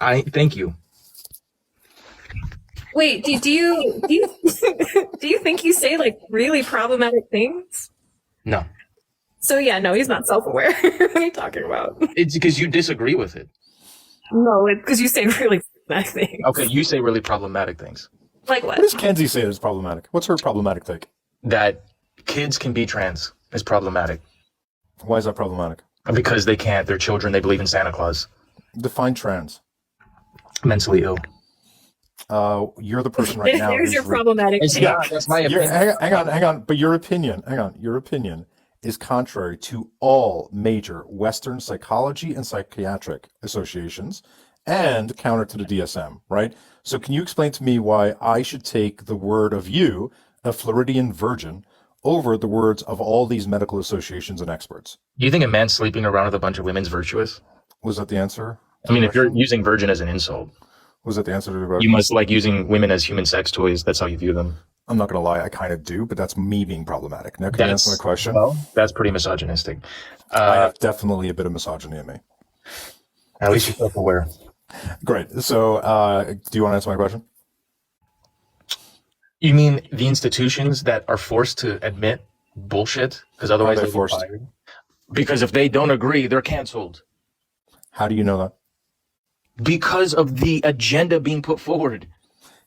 I thank you. Wait, do you do you think you say like really problematic things? No, So yeah, no, he's not self-aware. What are you talking about? it's because you disagree with it. No, it's because you say really problematic Okay, things. you say really problematic things. Like What what? does Kenzie say is problematic? What's her problematic take? That kids can be trans is problematic Why is that problematic? because they can't. They're children. They believe in Santa Claus. Define trans. Mentally ill. You're the person right now There's who's your problematic It's take. not. That's my Your, opinion. hang on. But your opinion, hang on, your opinion is contrary to all major Western psychology and psychiatric associations and counter to the DSM, right? So can you explain to me why I should take the word of you, a Floridian virgin, over the words of all these medical associations and experts? Do you think a man sleeping around with a bunch of women's virtuous? Was that the answer? I mean, if you're using virgin as an insult, Was that the answer to the you question? must like using women as human sex toys. That's how you view them. I'm not going to lie, I kind of do, but that's me being problematic. Now, can you answer my question? Well, that's pretty misogynistic. I have definitely a bit of misogyny in me. At least you're self-aware. Great. So, do you want to answer my question? You mean the institutions that are forced to admit bullshit because otherwise they they're forced? fired? Because if they don't agree, they're canceled. How do you know that? Because of the agenda being put forward.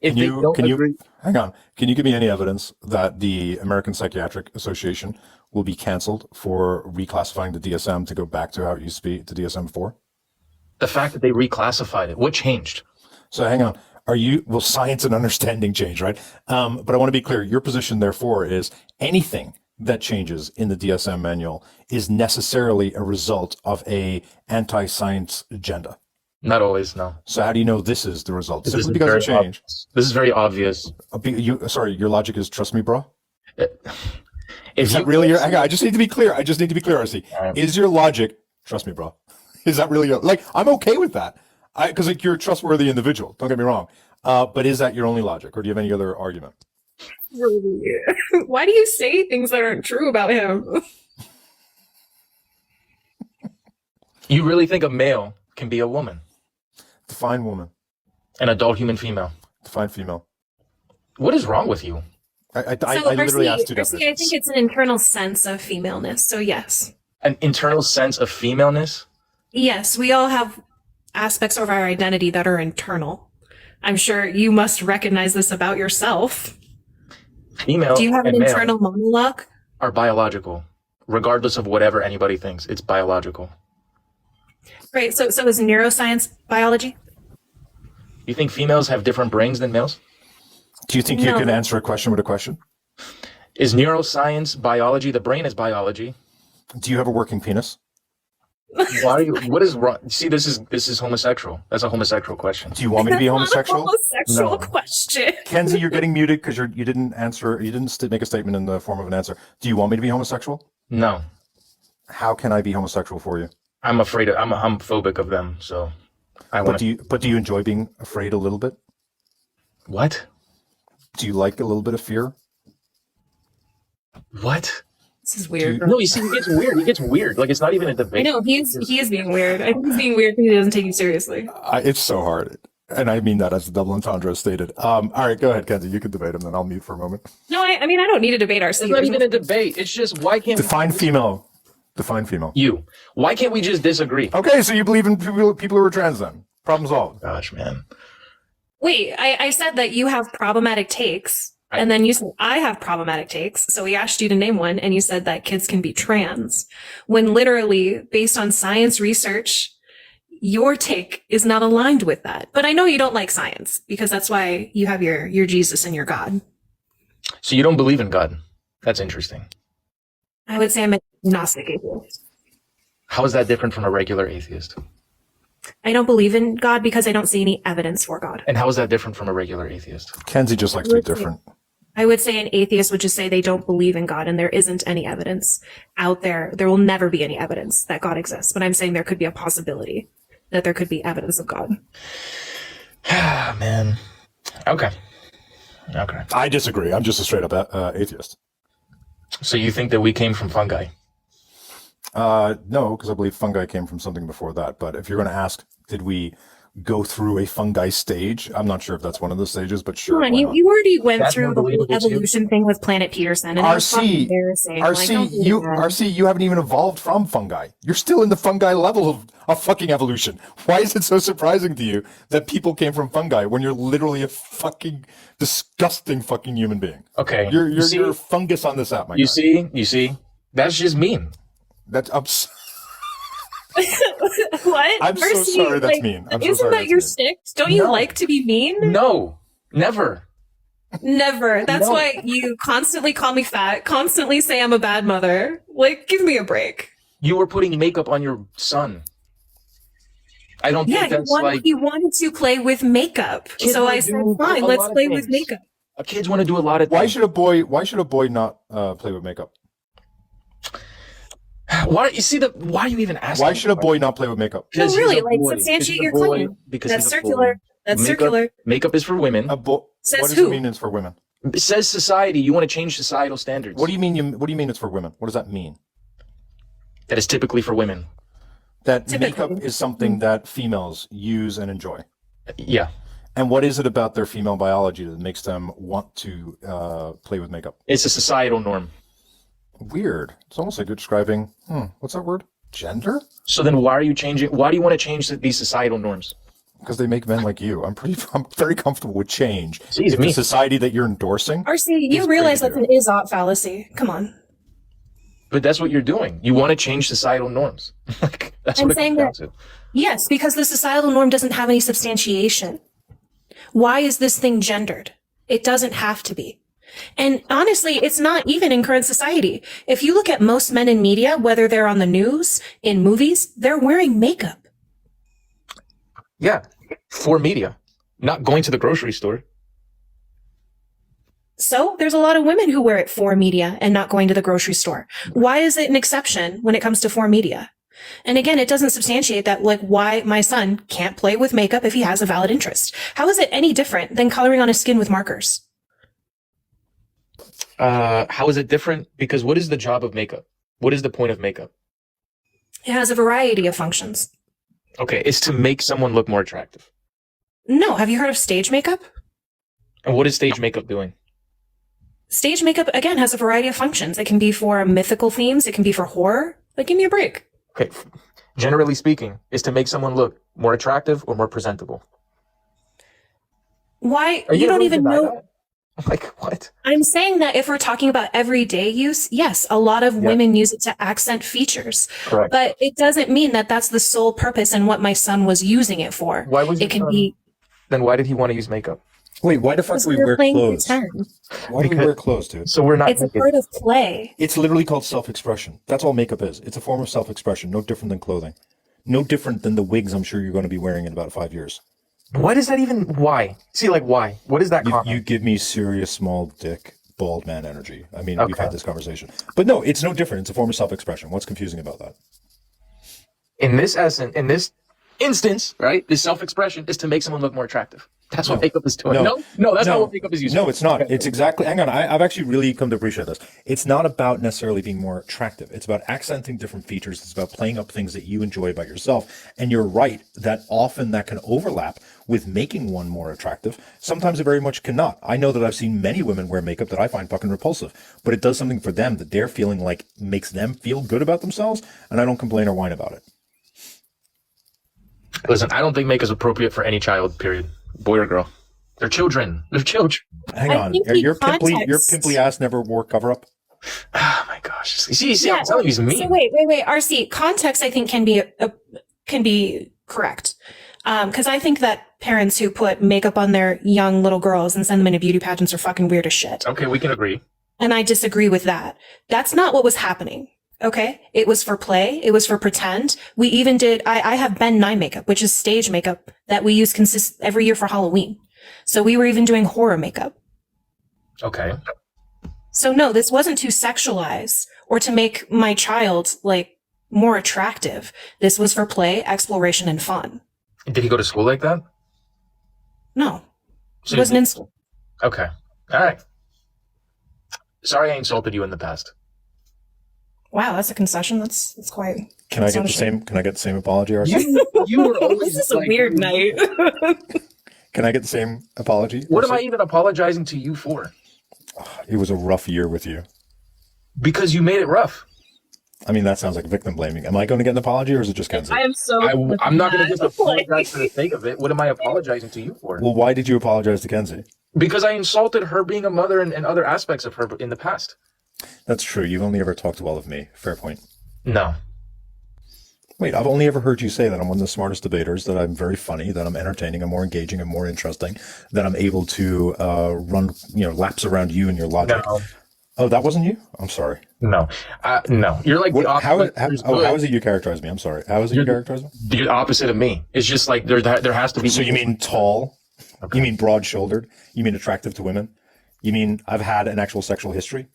If Can they you don't can agree, you hang on? Can you give me any evidence that the American Psychiatric Association will be canceled for reclassifying the DSM to go back to how it used to be to DSM-4? the fact that they reclassified it, what changed? So hang on. Are you will science and understanding change, right? But I want to be clear. Your position, therefore, is anything that changes in the DSM manual is necessarily a result of a anti-science agenda. Not always, no. So how do you know this is the result? This Simply is because very it changed. obvious. This is very obvious. Sorry, your logic is trust me, bro. If Is that you really your? I just need to be clear. I just need to be clear, RC. Alright. Is your logic? Trust me, bro. Is that really your, like? I'm okay with that. Because like you're a trustworthy individual. Don't get me wrong. But is that your only logic, or do you have any other argument? Why do you say things that aren't true about him? You really think a male can be a woman, Define woman. an adult human female? Define female. What is wrong with you? I So, literally asked two Percy, I definitions. think it's an internal sense of femaleness. So yes. An internal sense of femaleness? Yes, we all have aspects of our identity that are internal. I'm sure you must recognize this about yourself. Female Do you have an and male internal monologue? are biological, regardless of whatever anybody thinks. It's biological. Right. So is neuroscience biology? You think females have different brains than males? Do you think you No. can answer a question with a question? Is neuroscience biology? The brain is biology. Do you have a working penis? Why are you? What is wrong? See, this is homosexual. That's a homosexual question. Do you want me to be That's not a homosexual? homosexual No. question. Kenzie, you're getting muted because you didn't answer. You didn't make a statement in the form of an answer. Do you want me to be homosexual? No, How can I be homosexual for you? I'm afraid. I'm phobic of them. So I But want do to. you enjoy being afraid a little bit? What? Do you like a little bit of fear? What? This is weird. No, you see, he gets weird. He gets weird. Like it's not even a I debate. know he is being weird. I think he's being weird because he doesn't take you seriously. It's so hard. And I mean that as the double entendre stated. All right, go ahead, Kenzie. You can debate him, then I'll mute for a moment. No, I mean I don't need to debate our It's not even a debate. It's just why can't Define female. Define female. you? Why can't we just disagree? Okay, so you believe in people who are trans then? Problem solved. Gosh, man. Wait, I said that you have problematic takes, and then you said I have problematic takes. So we asked you to name one, and you said that kids can be trans. When literally, based on science research, your take is not aligned with that. But I know you don't like science because that's why you have your Jesus and your God. So you don't believe in God? That's interesting. I would say I'm a Gnostic atheist. How is that different from a regular atheist? I don't believe in God because I don't see any evidence for God. And how is that different from a regular atheist? Kenzie just likes to be different. I would say an atheist would just say they don't believe in God and there isn't any evidence out there. There will never be any evidence that God exists. But I'm saying there could be a possibility that there could be evidence of God. Ah, man. Okay. Okay. I disagree. I'm just a straight up atheist. So you think that we came from fungi? No, because I believe fungi came from something before that. But if you're going to ask, did we go through a fungi stage. I'm not sure if that's one of the stages, but sure. Come on, why you, not? you already went That's through more the whole believable, too. evolution thing with Planet Peterson, and it was fucking RC, embarrassing. Like, don't do that. RC, you haven't even evolved from fungi. You're still in the fungi level of fucking evolution. Why is it so surprising to you that people came from fungi when you're literally a fucking disgusting fucking human being? Okay. You're You see- you're a fungus on this app, my You guy. see, that's just mean. That's What? I'm so RC, sorry that's mean. I'm so isn't sorry that that's your mean. stick? Don't you No. like to be mean? No, never. Never. That's No. why you constantly call me fat, constantly say I'm a bad mother. Like, give me a break. You were putting makeup on your son. I don't Yeah, think that's like he wanted to play with makeup. Kids So wanna I said, do fine, a let's lot of play with things. makeup. kids want to do a lot of Why things. should a boy not play with makeup? Why are you even asking? Why should a boy not play with makeup? No, Because really, he's a like, boy. substantiate Because he's a your boy. claim. Because That's he's a boy. circular. That's Makeup- circular. Makeup is for women. Says what does who? it mean it's for women? It says society. You want to change societal standards. What do you mean it's for women? What does that mean? That is typically for women. That Typically. makeup is something that females use and enjoy. Yeah. And what is it about their female biology that makes them want to play with makeup? It's a societal norm. Weird. It's almost like you're describing, what's that word? Gender? So then why are you changing? Why do you want to change these societal norms? Because they make men like you. I'm very comfortable with change. Jeez, The me. society that you're endorsing. RC, you It's realize crazy, that's an is-ought fallacy. Come on. But that's what you're doing. You want to change societal norms. Like that's I'm what it saying comes down to. Yes, because the societal norm doesn't have any substantiation. Why is this thing gendered? It doesn't have to be. And honestly, it's not even in current society. If you look at most men in media, whether they're on the news, in movies, they're wearing makeup. Yeah. For media, not going to the grocery store. So there's a lot of women who wear it for media and not going to the grocery store. Why is it an exception when it comes to for media? And again, it doesn't substantiate that, like, why my son can't play with makeup if he has a valid interest. How is it any different than coloring on his skin with markers? How is it different? Because what is the job of makeup? What is the point of makeup? It has a variety of functions. Okay, it's to make someone look more attractive. No, have you heard of stage makeup? And what is stage makeup doing? Stage makeup, again, has a variety of functions. It can be for mythical themes. It can be for horror. Like, give me a break. Okay, generally speaking, is to make someone look more attractive or more presentable. Why? Are You don't gonna even deny know. that? Like what? I'm saying that if we're talking about everyday use, yes, a lot of women use it to accent features. Correct. But it doesn't mean that that's the sole purpose and what my son was using it for. Why was It can be Then why did he want to use makeup? Wait, why the fuck because do we we're wear playing clothes? pretend. Why do we Because- wear clothes, dude? So we're not. It's a naked. part of play. It's literally called self-expression. That's all makeup is. It's a form of self-expression, no different than clothing. No different than the wigs I'm sure you're going to be wearing in about 5 years. Why does that even? Why? See, like why? What is that? You comment? give me serious small dick, bald man energy. I mean, we've Okay. had this conversation. But no, it's no different. It's a form of self-expression. What's confusing about that? In this instance, right? This self-expression is to make someone look more attractive. That's what No. makeup is doing. No. No, that's not what makeup is used No, for. it's not. It's exactly. Hang on. I've actually really come to appreciate this. It's not about necessarily being more attractive. It's about accenting different features. It's about playing up things that you enjoy about yourself. And you're right that often that can overlap with making one more attractive. Sometimes it very much cannot. I know that I've seen many women wear makeup that I find fucking repulsive, but it does something for them that they're feeling like makes them feel good about themselves. And I don't complain or whine about it. Listen, I don't think makeup is appropriate for any child. Period. Boy or girl. They're children. They're children. Hang I on. think Your the pimply context- ass never wore cover up. Oh my gosh. See, I'm telling you, he's mean. So wait. RC, context I think can be correct. Because I think that parents who put makeup on their young little girls and send them into beauty pageants are fucking weird as shit. Okay, we can agree. And I disagree with that. That's not what was happening. Okay. It was for play. It was for pretend. We even did, I have Ben 9 makeup, which is stage makeup that we use every year for Halloween. So we were even doing horror makeup. Okay. So no, this wasn't to sexualize or to make my child like more attractive. This was for play, exploration, and fun. Did he go to school like that? No, So it wasn't in school. Okay. All right. Sorry I insulted you in the past. Wow, that's a concession. That's quite. Can I get the astonishing. same? Can I get the same apology, RC? You were always This is a like, weird night. Can I get the same apology? What am RC? I even apologizing to you for? It was a rough year with you. Because you made it rough. I mean, that sounds like victim blaming. Am I going to get an apology, or is it just Kenzie? I am so. I'm not going to just apologize Like- for the sake of it. What am I apologizing to you for? Well, why did you apologize to Kenzie? Because I insulted her being a mother and other aspects of her in the past. That's true. You've only ever talked well of me. Fair point. No. Wait, I've only ever heard you say that I'm one of the smartest debaters, that I'm very funny, that I'm entertaining, I'm more engaging, I'm more interesting, that I'm able to run, laps around you and your logic. No. Oh, that wasn't you? I'm sorry. No. No. You're like the How opposite. is it you characterize me? I'm sorry. How is it you characterize me? You're the opposite of me. It's just like there has to be. So you mean tall? Okay. You mean broad-shouldered? You mean attractive to women? You mean I've had an actual sexual history?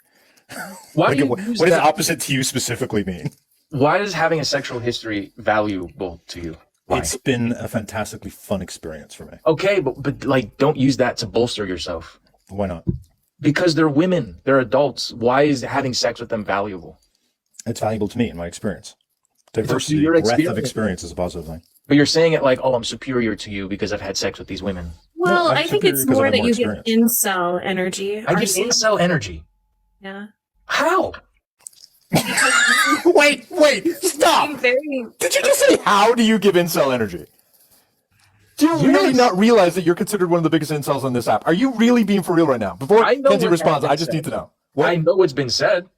Why do you What use does that? opposite to you specifically mean? Why is having a sexual history valuable to you? Why? It's been a fantastically fun experience for me. Okay, but like, don't use that to bolster yourself. Why not? Because they're women, they're adults. Why is having sex with them valuable? It's valuable to me in my experience. Diversity, your breadth of experience. experience is a positive thing. But you're saying it like, oh, I'm superior to you because I've had sex with these women. Well, No, I'm I think superior it's because more I've that had more you get experience. incel energy. I get RC. incel energy. Yeah. How? Wait, stop! I'm very. Did you just say, how do you give incel energy? Do you really Yes. not realize that you're considered one of the biggest incels on this app? Are you really being for real right now? Before I know Kenzie what responds, has been I just said. need to know. I know what's been said.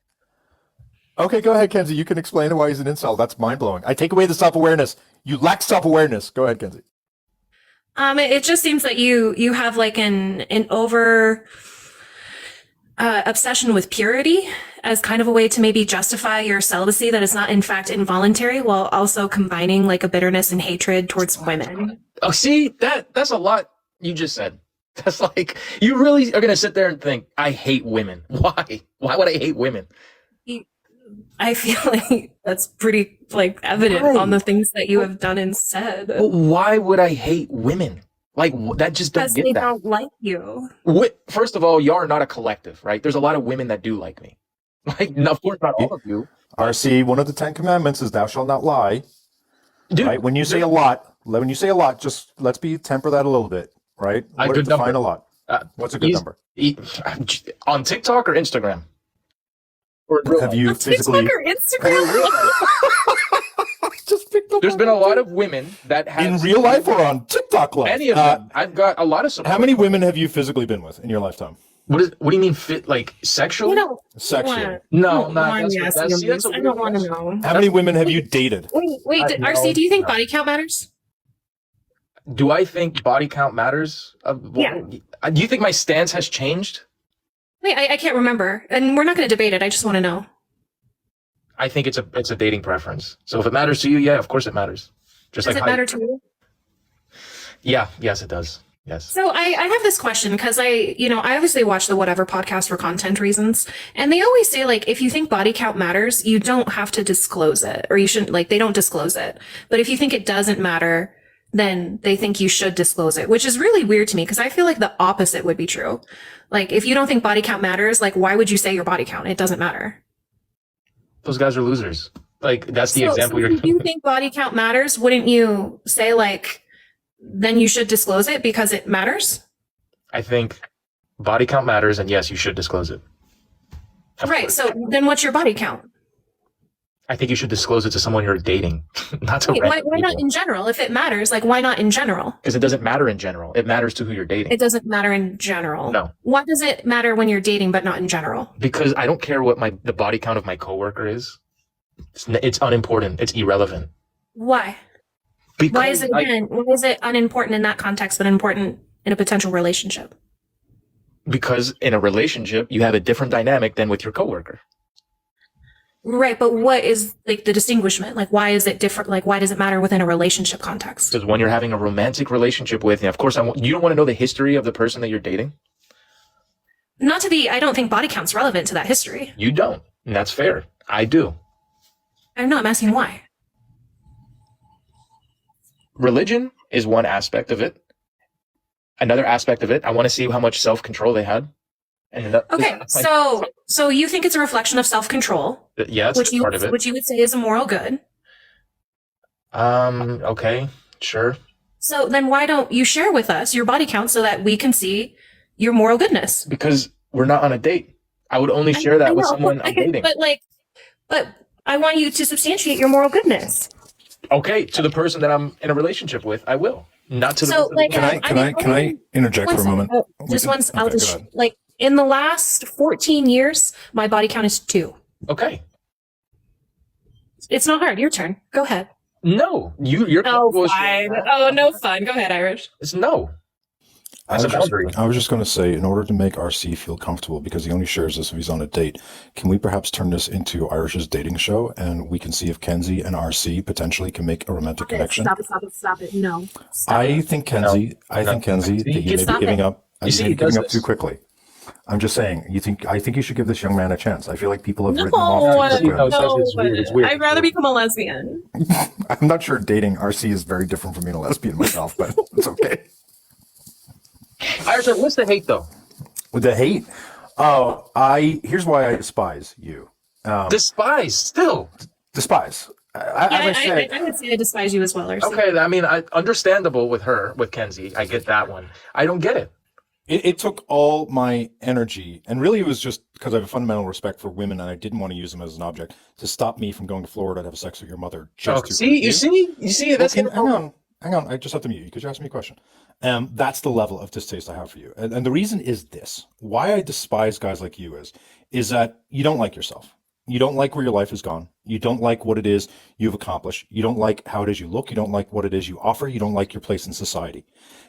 Okay, go ahead, Kenzie. You can explain why he's an incel. That's mind-blowing. I take away the self-awareness. You lack self-awareness. Go ahead, Kenzie. It just seems that you have like an over obsession with purity as kind of a way to maybe justify your celibacy that is not in fact involuntary, while also combining like a bitterness and hatred towards women. Oh, see, that's a lot you just said. That's like, you really are going to sit there and think, I hate women. Why? Why would I hate women? I feel like that's pretty like evident Why? on the things that you have done and said. But why would I hate women? Like, that just don't Because get they that. don't like you. First of all, y'all are not a collective, right? There's a lot of women that do like me. Like, no, of course, not all of you. RC, one of the 10 commandments is thou shalt not lie. Dude, Right? When you say a lot, just let's temper that a little bit, right? A What good define number. a lot? What's a good He's- number? on TikTok or Instagram? Or in real Have life? you On physically? TikTok or Instagram? Just picked up There's on been a that. lot of women that have in real life or on TikTok live. Any of them. I've got a lot of support. How many women have you physically been with in your lifetime? What do you mean fit? Like sexually? You don't Sexually. want. No, I no. don't want That's, to ask that's, you see, that's a this. I weird don't want to question. know. How many women have you dated? Wait, I know. RC, do you think No. body count matters? Do I think body count matters? Yeah. Do you think my stance has changed? Wait, I can't remember. And we're not going to debate it. I just want to know. I think it's a dating preference. So if it matters to you, yeah, of course it matters. Just Does like it matter to you? Yeah, yes, it does. Yes. So I have this question because I obviously watch the Whatever podcast for content reasons. And they always say, like, if you think body count matters, you don't have to disclose it, or you shouldn't, like, they don't disclose it. But if you think it doesn't matter, then they think you should disclose it, which is really weird to me because I feel like the opposite would be true. Like, if you don't think body count matters, like, why would you say your body count? It doesn't matter. Those guys are losers. Like, that's the So example if you think body count matters, wouldn't you say, like, then you should disclose it because it matters? I think body count matters, and yes, you should disclose it. Of Right. course. So then what's your body count? I think you should disclose it to someone you're dating, not to Why not in general? If it matters, like, why not in general? Because it doesn't matter in general. It matters to who you're dating. It doesn't matter in general. No. Why does it matter when you're dating, but not in general? Because I don't care what the body count of my coworker is. It's unimportant. It's irrelevant. Why? Because Why is it why is it unimportant in that context, but important in a potential relationship? because in a relationship, you have a different dynamic than with your coworker. Right, but what is like the distinguishment? Like, why is it different? Like, why does it matter within a relationship context? Because when you're having a romantic relationship with, and of course, you don't want to know the history of the person that you're dating. I don't think body count's relevant to that history. You don't, and that's fair. I do. I don't know. I'm asking why. Religion is one aspect of it. Another aspect of it, I want to see how much self-control they had. And that, Okay, so you think it's a reflection of self-control, yeah, that's part of it. which you would say is a moral good. Okay, sure. So then why don't you share with us your body count so that we can see your moral goodness? Because we're not on a date. I would only share that with someone I'm dating. But I want you to substantiate your moral goodness. Okay, to the person that I'm in a relationship with, I will. Not to the So, like, Can I interject for a moment? Just We one. can- I'll okay, go just ahead. like in the last 14 years, my body count is 2. Okay. It's not hard. Your turn. Go ahead. No, you're Oh, comfortable fine. sharing that. Oh, no fun. Go ahead, Irish. It's no. I As a was, just, boundary. I was just going to say, in order to make RC feel comfortable, because he only shares this if he's on a date, can we perhaps turn this into Irish's dating show, and we can see if Kenzie and RC potentially can make a romantic connection? Stop it. No. Stop I it. think Kenzie, that you may be Stop giving it. up. You You see, may he be giving does up this. too quickly. I'm just saying. I think you should give this young man a chance. I feel like people have written him No, off too quickly. no. It's weird, it's weird. I'd rather become a lesbian. I'm not sure dating RC is very different from being a lesbian myself, but it's okay. Irish, what's the hate though? With the hate, here's why I despise you. Despise still. Despise. As I said, I would say I despise you as well. Arcee. Okay, I mean, understandable with her, with Kenzie. I get that one. I don't get it. it took all my energy, and really it was just because I have a fundamental respect for women, and I didn't want to use them as an object to stop me from going to Florida to have sex with your mother. Just to You see, that's Okay, hang on. I just have to mute you because you asked me a question. That's the level of distaste I have for you, and the reason is this: why I despise guys like you is that you don't like yourself. You don't like where your life has gone. You don't like what it is you've accomplished. You don't like how it is you look. You don't like what it is you offer. You don't like your place in society.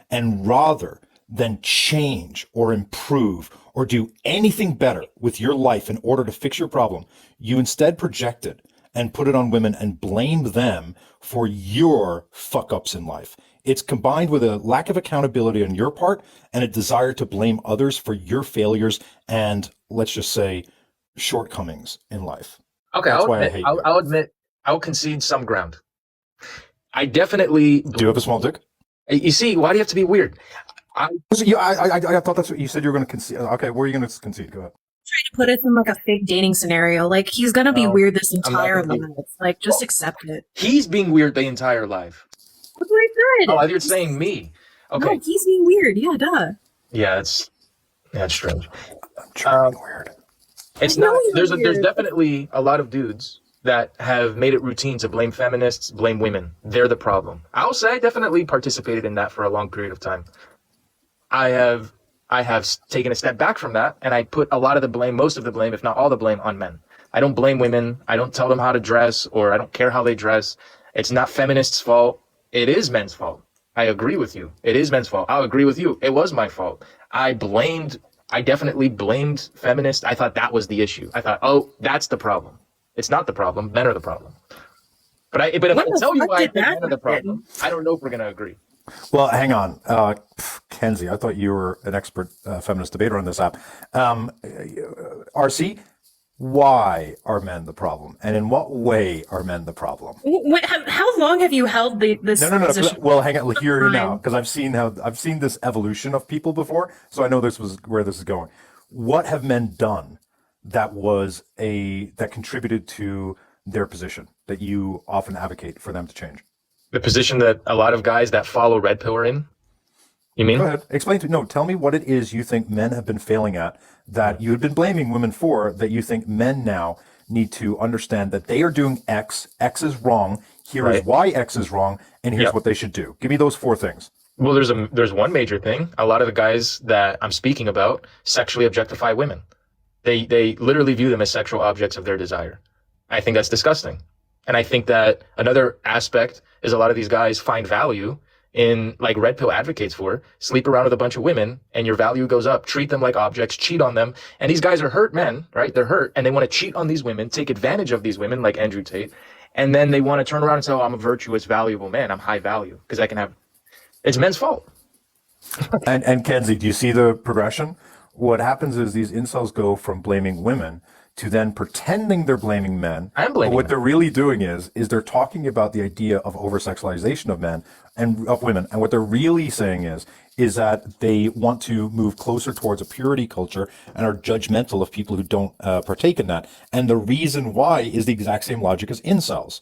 And rather than change or improve or do anything better with your life in order to fix your problem, you instead project it and put it on women and blame them for your fuck ups in life. It's combined with a lack of accountability on your part and a desire to blame others for your failures and, let's just say, shortcomings in life. Okay, That's why I hate you. I'll admit, I'll concede some ground. I definitely. Do you have a small dick? You see, why do you have to be weird? I thought that's what you said you were going to concede. Okay, where are you going to concede? Go ahead. Trying to put it in like a fake dating scenario. Like he's gonna be No, weird this I'm not entire gonna be- life. Like just accept it. He's being weird the entire life. That's what I said. Oh, I thought you were saying me. Okay, No, he's being weird. Yeah, duh. yeah, that's strange. I'm trying weird. It's I know not. you're There's weird. definitely a lot of dudes that have made it routine to blame feminists, blame women. They're the problem. I'll say I definitely participated in that for a long period of time. I have taken a step back from that, and I put a lot of the blame, most of the blame, if not all the blame, on men. I don't blame women. I don't tell them how to dress, or I don't care how they dress. It's not feminists' fault. It is men's fault. I agree with you. It is men's fault. I'll agree with you. It was my fault. I definitely blamed feminists. I thought that was the issue. I thought, oh, that's the problem. It's not the problem. Men are the problem. But if When I the tell you fuck why I did think that men are the happen? problem, I don't know if we're going to agree. Well, hang on. Kenzie, I thought you were an expert feminist debater on this app. RC, why are men the problem? And in what way are men the problem? How long have you held this No. position? Well, hang on. Hear you now, Fine. because I've seen this evolution of people before, so I know this was where this is going. What have men done that contributed to their position that you often advocate for them to change? The position that a lot of guys that follow Red Pill are in? You mean? Go ahead. Tell me what it is you think men have been failing at that you had been blaming women for, that you think men now need to understand that they are doing X is wrong, here is Right. why X is wrong, and here's Yep. what they should do. Give me those 4 things. Well, there's one major thing. A lot of the guys that I'm speaking about sexually objectify women. They literally view them as sexual objects of their desire. I think that's disgusting. And I think that another aspect is a lot of these guys find value in, like Red Pill advocates for, sleep around with a bunch of women and your value goes up. Treat them like objects, cheat on them. And these guys are hurt men, right? They're hurt and they want to cheat on these women, take advantage of these women like Andrew Tate. And then they want to turn around and say, oh, I'm a virtuous, valuable man. I'm high value because I can have, it's men's fault. And Kenzie, do you see the progression? What happens is these incels go from blaming women to then pretending they're blaming men. I'm blaming But what men. they're really doing is they're talking about the idea of over-sexualization of men and of women. And what they're really saying is that they want to move closer towards a purity culture and are judgmental of people who don't partake in that. And the reason why is the exact same logic as incels,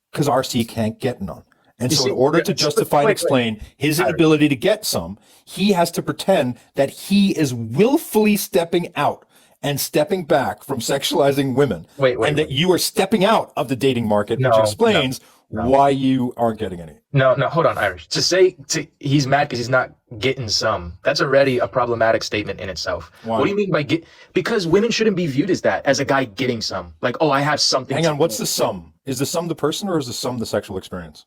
because RC can't get none. And You so see, in order to wait, justify and wait. explain his inability to get some, he has to pretend that he is willfully stepping out and stepping back from sexualizing women. Wait, and that you are stepping out of the dating market, which No, explains why you aren't getting any. No, hold on, Irish. He's mad because he's not getting some, that's already a problematic statement in itself. Why? What do you mean by because women shouldn't be viewed as that, as a guy getting some. Like, oh, I have something. Hang on, what's the sum? Is the sum the person or is the sum the sexual experience?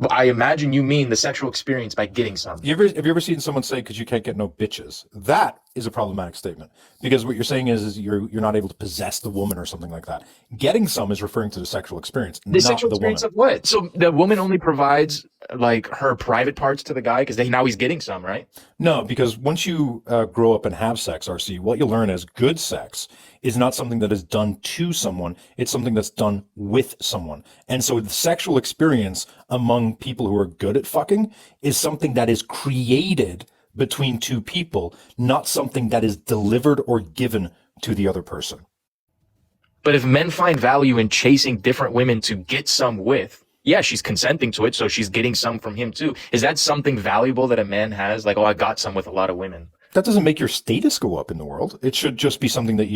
I imagine you mean the sexual experience by getting some. Have you ever seen someone say, because you can't get no bitches? That is a problematic statement. Because what you're saying is you're not able to possess the woman or something like that. Getting some is referring to the sexual experience, The not sexual the woman. experience of what? So the woman only provides like her private parts to the guy because now he's getting some, right? No, because once you grow up and have sex, RC, what you learn is good sex is not something that is done to someone. It's something that's done with someone. And so the sexual experience among people who are good at fucking is something that is created between two people, not something that is delivered or given to the other person. But if men find value in chasing different women to get some with, yeah, she's consenting to it, so she's getting some from him too. Is that something valuable that a man has? Like, oh, I got some with a lot of women. That doesn't make your status go up in the world. It should just be something that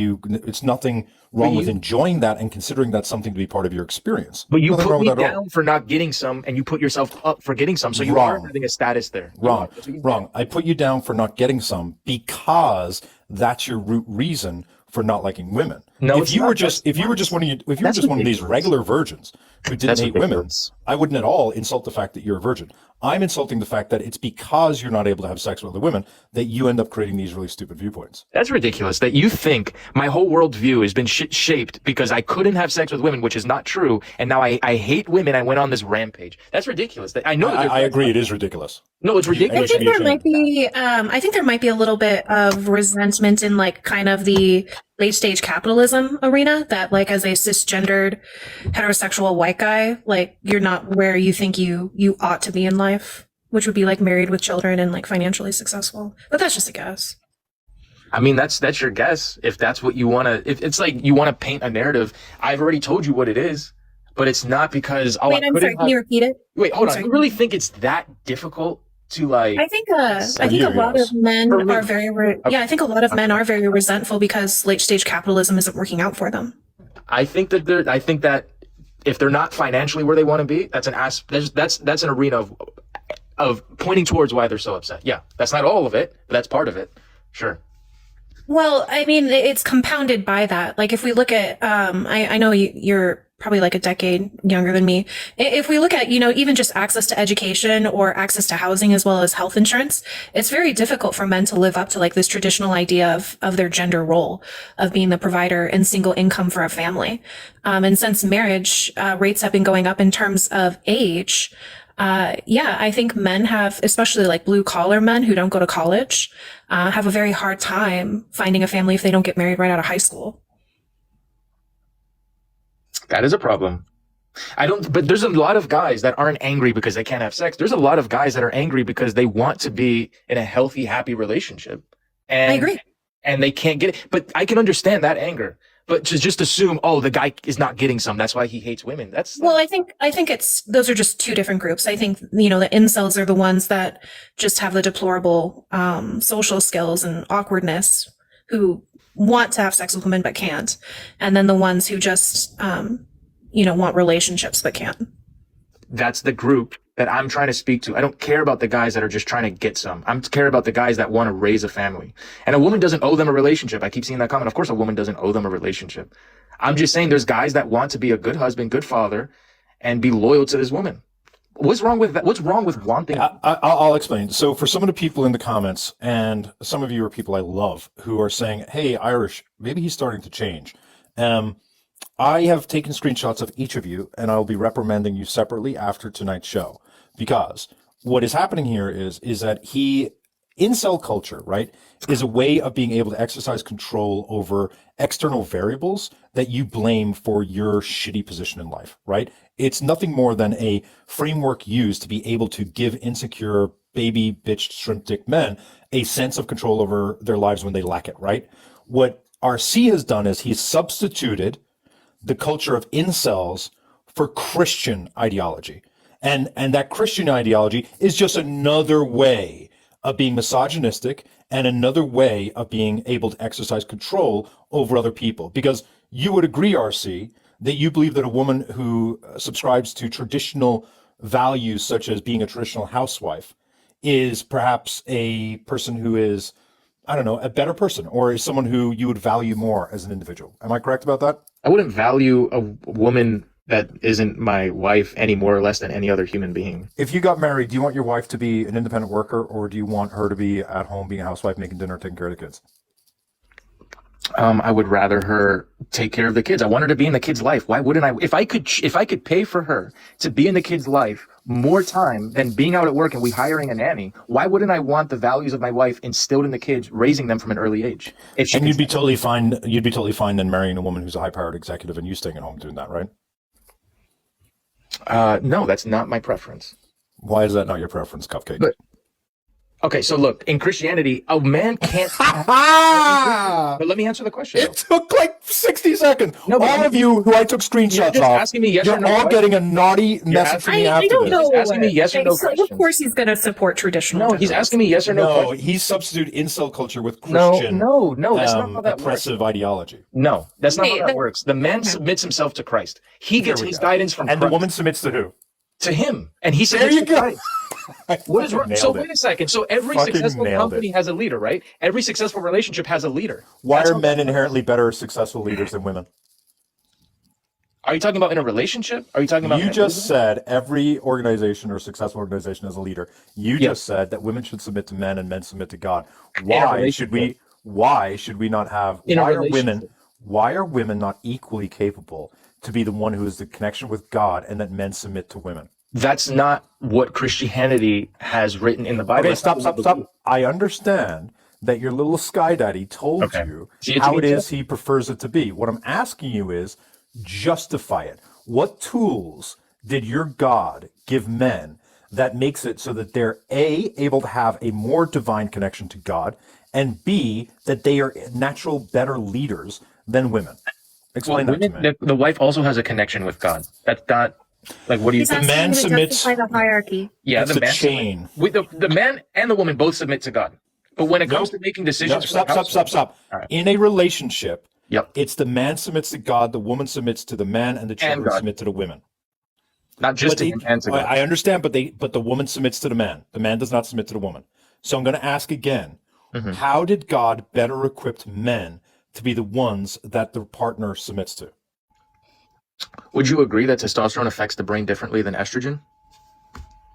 it's nothing wrong with enjoying that and considering that something to be part of your experience. But you Nothing put wrong me with that at all. down for not getting some, and you put yourself up for getting some, so you Wrong. are having a status there. Wrong. That's what you Wrong. I put you down for not getting some because that's your root reason for not liking women. No, if it's you not. were just one of these regular virgins who didn't That's hate women, ridiculous. I wouldn't at all insult the fact that you're a virgin. I'm insulting the fact that it's because you're not able to have sex with other women that you end up creating these really stupid viewpoints. That's ridiculous that you think my whole worldview has been shaped because I couldn't have sex with women, which is not true. And now I hate women. I went on this rampage. That's ridiculous. I know. I agree. It is ridiculous. No, it's I ridiculous. should I be think there might be I think there might be a little bit of resentment in like kind of the late stage capitalism arena that like as a cisgendered heterosexual white guy, like you're not where you think you ought to be in life, which would be like married with children and like financially successful. But that's just a guess. I mean, that's your guess. If that's what you want to, if it's like you want to paint a narrative, I've already told you what it is, but it's not because, oh, Wait, I I'm couldn't sorry, can you repeat it? wait, hold on. sorry. You really think it's that difficult to like, I think a you, lot yes. of men For me. are I think a lot of men are very resentful because late stage capitalism isn't working out for them. I think that if they're not financially where they want to be, that's an arena of pointing towards why they're so upset. Yeah. That's not all of it, but that's part of it. Sure. Well, I mean, it's compounded by that. Like, if we look at, I know you're probably like a decade younger than me. If we look at, even just access to education or access to housing as well as health insurance, it's very difficult for men to live up to like this traditional idea of their gender role of being the provider and single income for a family. And since marriage rates have been going up in terms of age, I think men have, especially like blue collar men who don't go to college, have a very hard time finding a family if they don't get married right out of high school. That is a problem. But there's a lot of guys that aren't angry because they can't have sex. There's a lot of guys that are angry because they want to be in a healthy, happy relationship. And, I agree. And they can't get it. But I can understand that anger. But to just assume, oh, the guy is not getting some, that's why he hates women. Well, I think those are just two different groups. I think, the incels are the ones that just have the deplorable, social skills and awkwardness who want to have sex with women but can't. And then the ones who just, want relationships but can't. That's the group that I'm trying to speak to. I don't care about the guys that are just trying to get some. I care about the guys that want to raise a family. And a woman doesn't owe them a relationship. I keep seeing that comment. Of course, a woman doesn't owe them a relationship. I'm just saying there's guys that want to be a good husband, good father, and be loyal to this woman. What's wrong with that? What's wrong with wanting? I'll explain. So for some of the people in the comments, and some of you are people I love who are saying, hey, Irish, maybe he's starting to change. I have taken screenshots of each of you, and I'll be reprimanding you separately after tonight's show. Because what is happening here is that he incel culture, right, is a way of being able to exercise control over external variables that you blame for your shitty position in life, right? It's nothing more than a framework used to be able to give insecure baby bitch shrimp dick men a sense of control over their lives when they lack it, right? What RC has done is he's substituted the culture of incels for Christian ideology. And that Christian ideology is just another way of being misogynistic and another way of being able to exercise control over other people. Because you would agree, RC, that you believe that a woman who subscribes to traditional values, such as being a traditional housewife, is perhaps a person who is, I don't know, a better person, or is someone who you would value more as an individual. Am I correct about that? I wouldn't value a woman that isn't my wife any more or less than any other human being. If you got married, do you want your wife to be an independent worker, or do you want her to be at home being a housewife, making dinner, taking care of the kids? I would rather her take care of the kids. I want her to be in the kid's life. Why wouldn't I? If I could pay for her to be in the kid's life more time than being out at work and we hiring a nanny, why wouldn't I want the values of my wife instilled in the kids, raising them from an early age? And you'd be totally fine. You'd be totally fine then marrying a woman who's a high-powered executive and you staying at home doing that, right? No, that's not my preference. Why is that not your preference, Cupcake? Okay, so look, in Christianity, a man can't. But let me answer the question. It took like 60 seconds. No, but all of you who I took You're screenshots just off, asking me yes or you're no all question. getting a naughty message from me I after don't this. know. He's asking me yes or no So, of questions. course, he's going to support traditional. No, he's asking me yes or no No, questions. he substituted incel culture with No, Christian no, that's not how that works. oppressive ideology. No, that's not Wait, how that works. The man submits himself to Christ. He gets There we his go. guidance from And the Christ woman submits to who? to him, and he There submits you to go. Christ. What is wrong? So Nailed wait it. a second. So every Fucking successful nailed company it. has a leader, right? Every successful relationship has a leader. Why That's are how- men inherently better successful leaders than women? Are you talking about in a relationship? Are you talking about? You just said every organization or successful organization has a leader. You Yeah. just said that women should submit to men and men submit to God. Why should we? Why should we not have? In a Why are women? relationship. Why are women not equally capable to be the one who is the connection with God, and that men submit to women? That's not what Christianity has written in the Bible. Okay, That's stop, not stop, what stop. I understand that your little sky daddy told Okay. you See, it's how me it is too. he prefers it to be. What I'm asking you is justify it. What tools did your God give men that makes it so that they're A, able to have a more divine connection to God, and B, that they are natural better leaders than women? Explain that to me. The wife also has a connection with God. That's not like what do you? He's asking man you to submits- justify the hierarchy. Yeah, It's the a man. chain. With the man and the woman both submit to God. But when it comes Nope. to making No, decisions, for stop, the stop, stop, household- stop. All right. In a relationship, Yep. it's the man submits to God, the woman submits to the man, and the children God. submit to the women. Not just But to they- him and to God. I understand, but the woman submits to the man. The man does not submit to the woman. So I'm going to ask again: Mm-hmm. How did God better equip men to be the ones that the partner submits to? Would you agree that testosterone affects the brain differently than estrogen?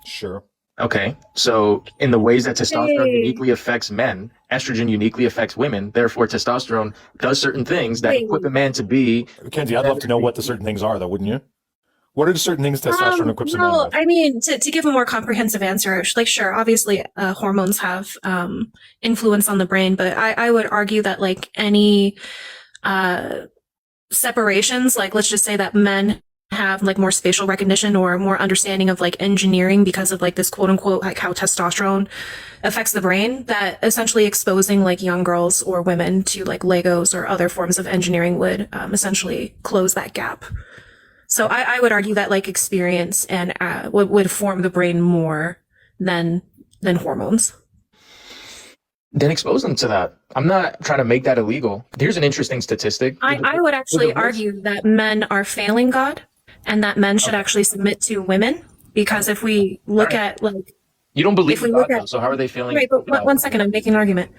Sure. Okay, so in the ways that testosterone Hey. uniquely affects men, estrogen uniquely affects women. Therefore, testosterone does certain things that Wait. equip a man to be. Kenzie, I'd love to know what the certain things are, though, wouldn't you? What are the certain things testosterone equips a man well, with? I mean, to give a more comprehensive answer, like, sure, obviously, hormones have influence on the brain, but I would argue that, like, any separations, like, let's just say that men have, like, more spatial recognition or more understanding of, like, engineering because of, like, this quote unquote, like, how testosterone affects the brain, that essentially exposing, like, young girls or women to, like, Legos or other forms of engineering would essentially close that gap. So I would argue that, like, experience and would form the brain more than hormones. Then expose them to that. I'm not trying to make that illegal. Here's an interesting statistic. I would actually With the voice- argue that men are failing God and that men should actually submit to women, because if we look at, like, You don't believe if we in look God, at- though, so how are they feeling? right, but one second, I'm making an argument.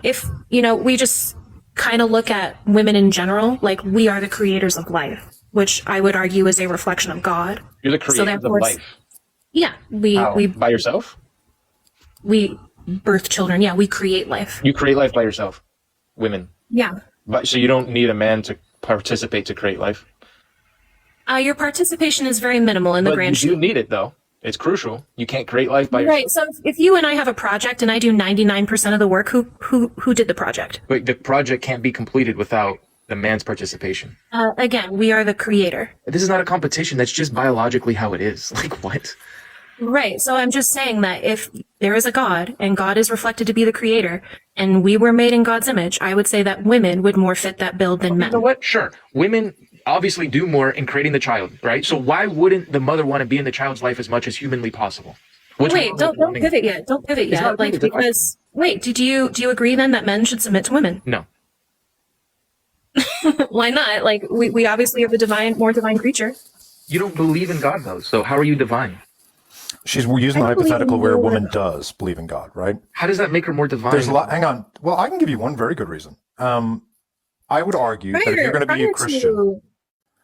If, we just kind of look at women in general, like, we are the creators of life, which I would argue is a reflection of God. You're the creator of therefore, life. Yeah, How? we By yourself? birth children. Yeah, we create life. You create life by yourself. Women. Yeah. But so you don't need a man to participate to create life. Your participation is very minimal in the But grand you do scheme. need it, though. It's crucial. You can't create life by yourself. Right. So if you and I have a project and I do 99% of the work, who did the project? But the project can't be completed without the man's participation. Again, we are the creator. This is not a competition. That's just biologically how it is. Like, what? Right. So I'm just saying that if there is a God and God is reflected to be the creator and we were made in God's image, I would say that women would more fit that bill than men. You know what? Sure. Women obviously do more in creating the child, right? So why wouldn't the mother want to be in the child's life as much as humanly possible? Wait, don't pivot yet. Don't pivot It's yet. not Like, pivot, it's a because wait, do you agree then that men should submit to women? No. Why not? Like, we obviously have a more divine creature. You don't believe in God, though. So how are you divine? She's using the I believe hypothetical in where a your- woman does believe in God, right? How does that make her more divine? There's a lot. Hang on. Well, I can give you one very good reason. I would argue that if you're going to be a Christian,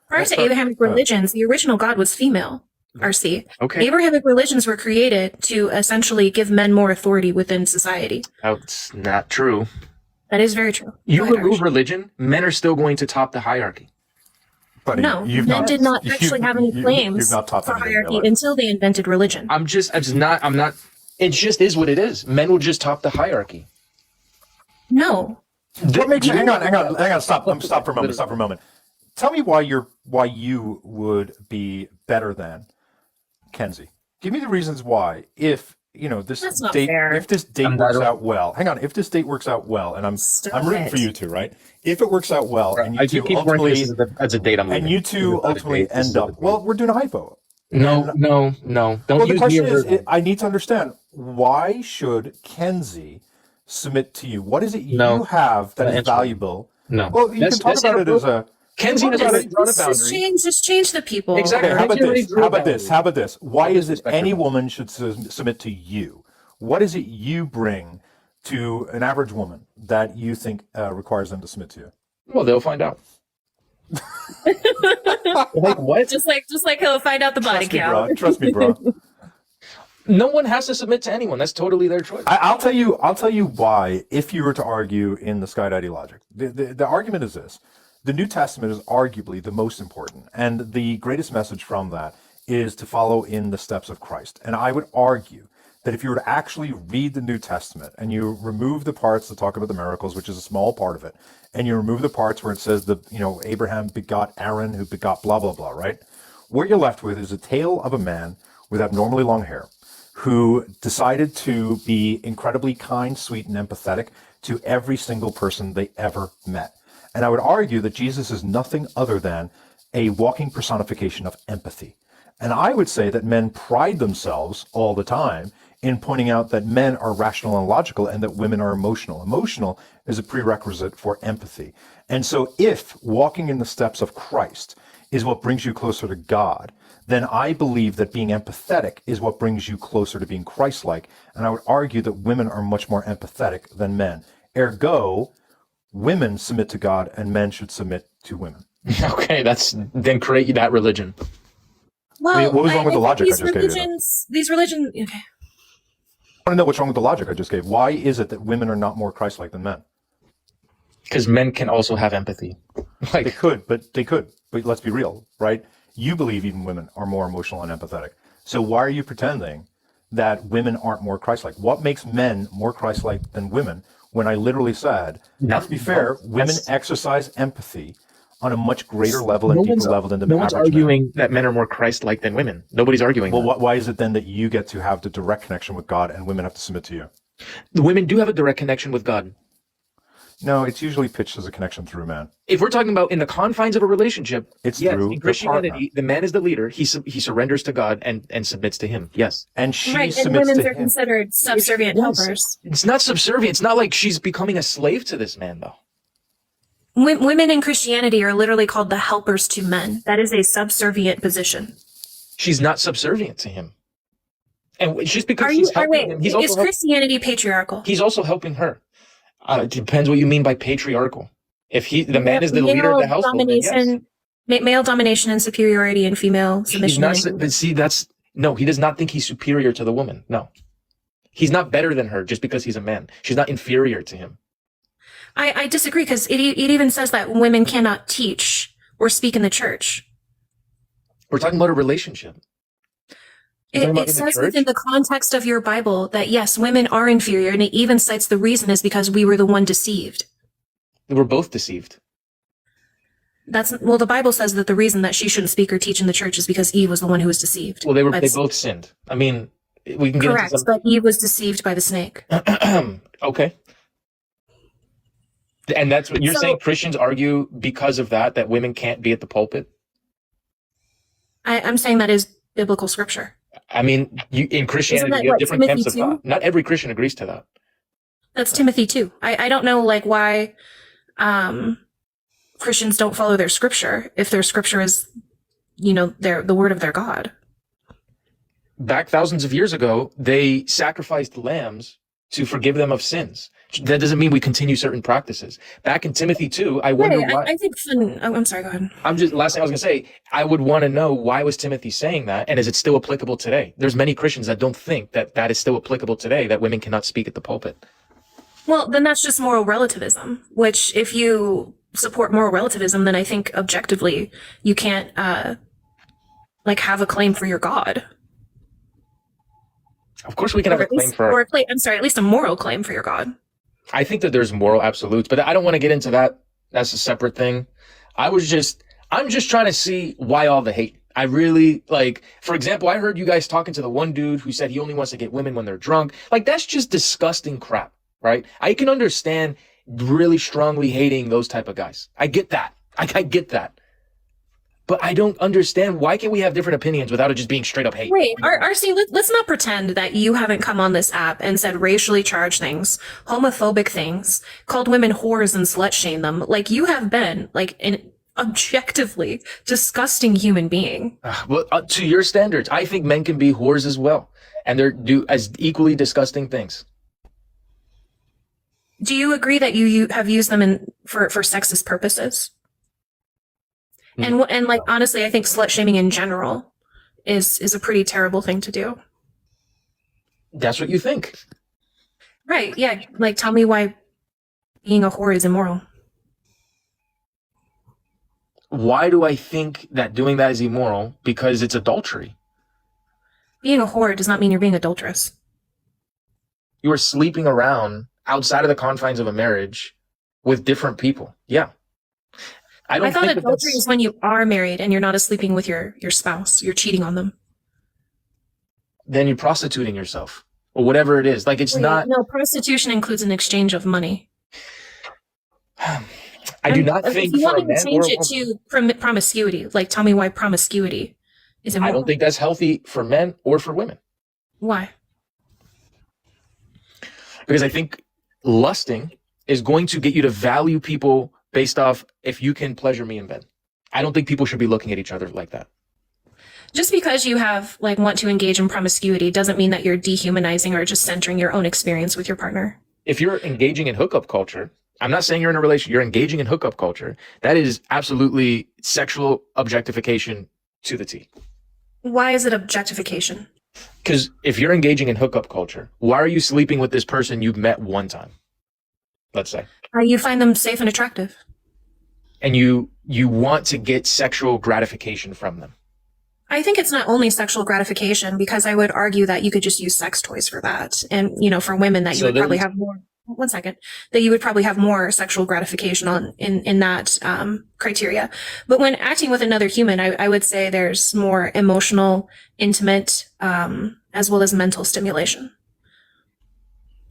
Prior to Abrahamic religions, the original God was female. RC. Okay. Abrahamic religions were created to essentially give men more authority within society. That's not true. That is very true. You Go ahead, remove Arsh. religion, men are still going to top the hierarchy. buddy, No, you've men did not you- actually have any you've claims not taught for them anything, hierarchy Miller. until they invented religion. I'm not, it just is what it is. Men will just top the hierarchy. No. What makes you, hang on, stop for a moment. Tell me why you would be better than Kenzie. Give me the reasons why. If this That's not date, fair. if this date works out well, hang on. If this date works out well, and I'm rooting it. for you two, right? If it works out well, and I you do two keep ultimately, as a date. I'm and leaving. you two This is not a ultimately date, this is end a up, date. well, we're doing a hypo. No. Don't Well, use the me question as is, I need to understand, why should Kenzie submit to you? What is it No. you have that is Answer. valuable? No. Well, you can talk about it as a. Kenzie Talk has about already it. drawn a boundary. Just change the people. Exactly. Okay, how about Kenzie already this? drew a How about this? boundary. How about this? Why is it Respect any her. woman should submit to you? What is it you bring to an average woman that you think requires them to submit to you? Well, they'll find out. Like what? Just like he'll find out the body Trust me, count. bro. Trust me, bro. No one has to submit to anyone. That's totally their choice. I'll tell you why. If you were to argue in the Sky Daddy logic, the argument is this: the New Testament is arguably the most important, and the greatest message from that is to follow in the steps of Christ. And I would argue that if you were to actually read the New Testament and you remove the parts that talk about the miracles, which is a small part of it, and you remove the parts where it says Abraham begot Aaron, who begot blah blah blah, right? What you're left with is a tale of a man with abnormally long hair who decided to be incredibly kind, sweet, and empathetic to every single person they ever met. And I would argue that Jesus is nothing other than a walking personification of empathy. And I would say that men pride themselves all the time in pointing out that men are rational and logical and that women are emotional. Emotional is a prerequisite for empathy. And so if walking in the steps of Christ is what brings you closer to God, then I believe that being empathetic is what brings you closer to being Christ-like. And I would argue that women are much more empathetic than men. Ergo, women submit to God and men should submit to women. Okay, then create that religion. Well, what was wrong with the logic I these just gave you, though? These religions. Okay. I want to know what's wrong with the logic I just gave. Why is it that women are not more Christ-like than men? Because men can also have empathy. They could. But let's be real, right? You believe even women are more emotional and empathetic. So why are you pretending that women aren't more Christ-like? What makes men more Christ-like than women when I literally said, let's be fair, women exercise empathy on a much greater level and deeper level than the No one's average man. arguing that men are more Christ-like than women. Nobody's arguing Well, that. why is it then that you get to have the direct connection with God and women have to submit to you? The women do have a direct connection with God. No, it's usually pitched as a connection through man. If we're talking about in the confines of a relationship, It's yes, through in the Christianity, partner. the man is the leader. He surrenders to God and submits to him. Yes. And she Right, and submits women to are him. considered subservient Yes. helpers. It's not subservient. It's not like she's becoming a slave to this man, though. Women in Christianity are literally called the helpers to men. That is a subservient position. She's not subservient to him. And just because Are you? he's helping him, Is Christianity patriarchal? he's also helping her. It depends what you mean by patriarchal. If the man is the leader of the household, then yes. Male domination and superiority and female He's submission. not, and- but see, no, he does not think he's superior to the woman. No. He's not better than her just because he's a man. She's not inferior to him. I disagree because it even says that women cannot teach or speak in the church. We're talking about a relationship. You're talking about It in the says church? within the context of your Bible that yes, women are inferior, and it even cites the reason is because we were the one deceived. We're both deceived. Well, the Bible says that the reason that she shouldn't speak or teach in the church is because Eve was the one who was deceived. Well, they by the both sinned. I mean, we can get Correct, into but Eve was deceived by the snake. some. Okay. And that's what you're So- saying. Christians argue because of that women can't be at the pulpit. I'm saying that is biblical scripture. I mean, in Christianity, that you have what, different Timothy camps of 2? thought. Not every Christian agrees to that. That's Timothy too. I don't know like why Christians don't follow their scripture if their scripture is, the word of their God. Back thousands of years ago, they sacrificed lambs to forgive them of sins. That doesn't mean we continue certain practices. Back in Timothy 2, I wonder why. I think I'm sorry, go ahead. Last thing I was going to say, I would want to know, why was Timothy saying that? And is it still applicable today? There's many Christians that don't think that is still applicable today, that women cannot speak at the pulpit. Well, then that's just moral relativism, which if you support moral relativism, then I think objectively you can't have a claim for your God. Of course we can have a claim for... at least a moral claim for your God. I think that there's moral absolutes, but I don't want to get into that. That's a separate thing. I'm just trying to see why all the hate. I really, for example, I heard you guys talking to the one dude who said he only wants to get women when they're drunk. That's just disgusting crap, right? I can understand really strongly hating those type of guys. I get that. I get that. But I don't understand, why can't we have different opinions without it just being straight up hate? Wait, RC, let's not pretend that you haven't come on this app and said racially charged things, homophobic things, called women whores and slut shamed them. You have been an objectively disgusting human being. Well, to your standards, I think men can be whores as well, and they're do as equally disgusting things. Do you agree that you have used them for sexist purposes? And honestly, I think slut shaming in general is a pretty terrible thing to do. That's what you think. Right, yeah. Tell me why being a whore is immoral. Why do I think that doing that is immoral? Because it's adultery. Being a whore does not mean you're being adulterous. You are sleeping around outside of the confines of a marriage with different people. Yeah. I thought adultery is when you are married and you're not sleeping with your spouse. You're cheating on them. Then you're prostituting yourself or whatever it is. No, prostitution includes an exchange of money. I do not think if you for want a me man to or change a it woman, to promiscuity, tell me why promiscuity is immoral. I don't think that's healthy for men or for women. Why? Because I think lusting is going to get you to value people based off if you can pleasure me in bed. I don't think people should be looking at each other like that. Just because you have want to engage in promiscuity doesn't mean that you're dehumanizing or just centering your own experience with your partner. If you're engaging in hookup culture, I'm not saying you're in a relationship, you're engaging in hookup culture, that is absolutely sexual objectification to the T. Why is it objectification? Because if you're engaging in hookup culture, why are you sleeping with this person you've met one time? Let's say. You find them safe and attractive. And you want to get sexual gratification from them. I think it's not only sexual gratification, because I would argue that you could just use sex toys for that. And, for women that you would probably have more, that you would probably have more sexual gratification in that criteria. But when acting with another human, I would say there's more emotional, intimate, as well as mental stimulation.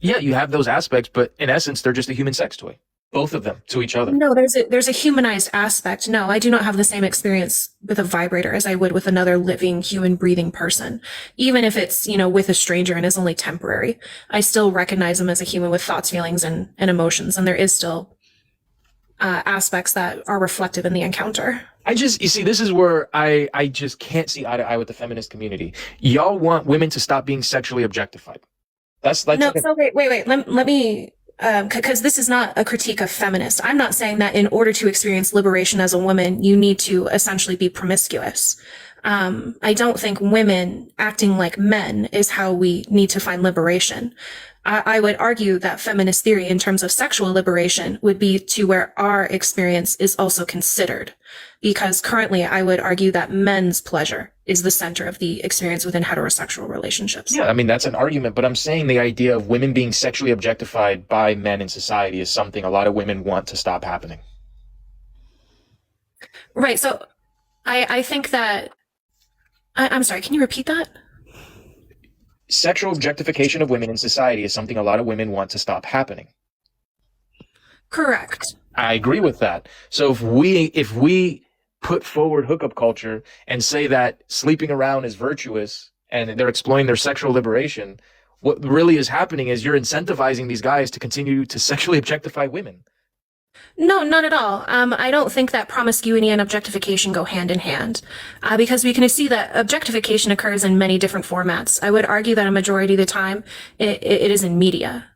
Yeah, you have those aspects, but in essence, they're just a human sex toy. Both of them to each other. No, there's a humanized aspect. No, I do not have the same experience with a vibrator as I would with another living, human, breathing person. Even if it's, with a stranger and is only temporary, I still recognize them as a human with thoughts, feelings, and emotions. And there is still aspects that are reflective in the encounter. You see, this is where I just can't see eye to eye with the feminist community. Y'all want women to stop being sexually objectified. That's no. So wait. Let me. Because this is not a critique of feminists. I'm not saying that in order to experience liberation as a woman, you need to essentially be promiscuous. I don't think women acting like men is how we need to find liberation. I would argue that feminist theory in terms of sexual liberation would be to where our experience is also considered. Because currently I would argue that men's pleasure is the center of the experience within heterosexual relationships. Yeah, I mean, that's an argument, but I'm saying the idea of women being sexually objectified by men in society is something a lot of women want to stop happening. Right. So I think that, I'm sorry, can you repeat that? Sexual objectification of women in society is something a lot of women want to stop happening. Correct. I agree with that. So if we put forward hookup culture and say that sleeping around is virtuous and they're exploring their sexual liberation, what really is happening is you're incentivizing these guys to continue to sexually objectify women. No, not at all. I don't think that promiscuity and objectification go hand in hand, because we can see that objectification occurs in many different formats. I would argue that a majority of the time it is in media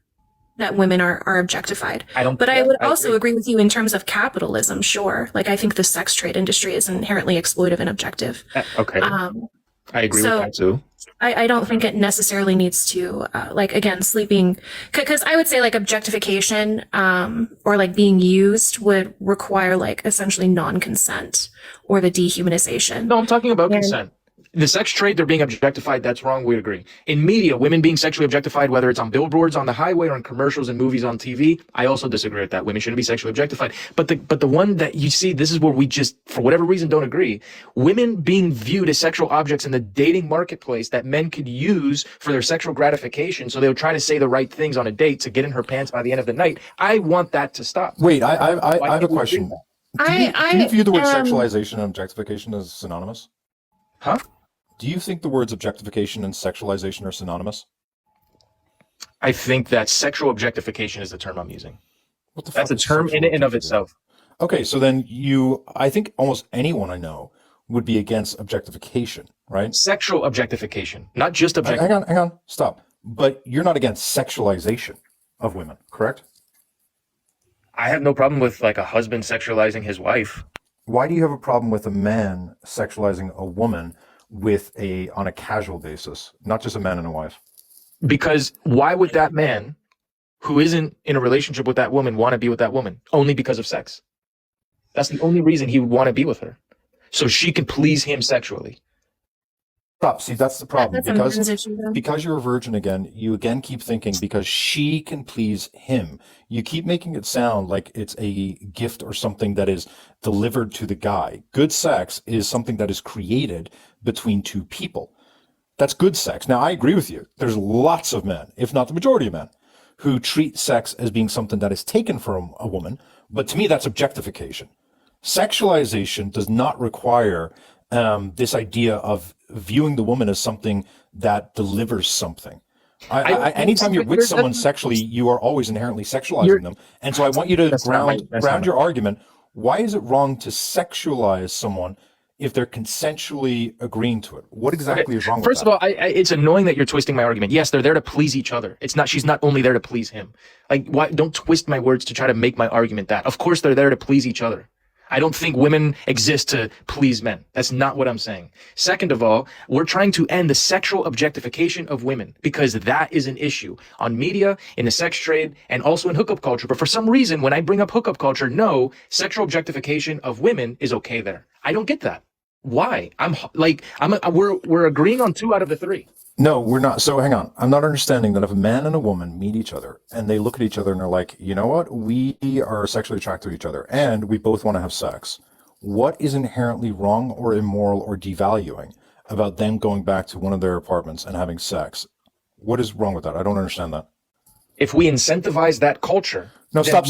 that women are objectified. But I would also agree with you in terms of capitalism, sure. Like, I think the sex trade industry is inherently exploitive and objective. Okay. I agree with that too. I don't think it necessarily needs to, like, again, sleeping, because I would say like objectification, or like being used would require like essentially non-consent or the dehumanization. No, I'm talking about consent. The sex trade, they're being objectified. That's wrong. We agree. In media, women being sexually objectified, whether it's on billboards, on the highway, or in commercials and movies on TV, I also disagree with that. Women shouldn't be sexually objectified. But the one that you see, this is where we just, for whatever reason, don't agree. Women being viewed as sexual objects in the dating marketplace that men could use for their sexual gratification. So they would try to say the right things on a date to get in her pants by the end of the night. I want that to stop. Wait, I have a question. Do you view the word um, sexualization and objectification as synonymous? Huh? Do you think the words objectification and sexualization are synonymous? I think that sexual objectification is the term I'm using. What the That's a fuck is term in sexual and of objectification? itself. Okay, so then I think almost anyone I know would be against objectification, right? Sexual objectification, not just Hang objectification. hang on, stop. But you're not against sexualization of women, correct? I have no problem with like a husband sexualizing his wife. Why do you have a problem with a man sexualizing a woman on a casual basis, not just a man and a wife? Because why would that man who isn't in a relationship with that woman want to be with that woman? Only because of sex. That's the only reason he would want to be with her. So she can please him sexually. Stop. See, that's the problem. That's a men's issue, though. Because you're a virgin again, you again keep thinking because she can please him. You keep making it sound like it's a gift or something that is delivered to the guy. Good sex is something that is created between two people. That's good sex. Now, I agree with you. There's lots of men, if not the majority of men, who treat sex as being something that is taken from a woman. But to me, that's objectification. Sexualization does not require this idea of viewing the woman as something that delivers something. Anytime you're with someone sexually, you are always inherently sexualizing them. And so I want you to ground your argument. Why is it wrong to sexualize someone if they're consensually agreeing to it? What exactly is wrong with that? First of all, it's annoying that you're twisting my argument. Yes, they're there to please each other. She's not only there to please him. Like, why? Don't twist my words to try to make my argument that. Of course, they're there to please each other. I don't think women exist to please men. That's not what I'm saying. Second of all, we're trying to end the sexual objectification of women because that is an issue on media, in the sex trade, and also in hookup culture. But for some reason, when I bring up hookup culture, no, sexual objectification of women is okay there. I don't get that. Why? We're agreeing on 2 out of the 3. No, we're not. So hang on. I'm not understanding that if a man and a woman meet each other and they look at each other and they're like, you know what? We are sexually attracted to each other and we both want to have sex. What is inherently wrong or immoral or devaluing about them going back to one of their apartments and having sex? What is wrong with that? I don't understand that. If we incentivize that culture. No, stop.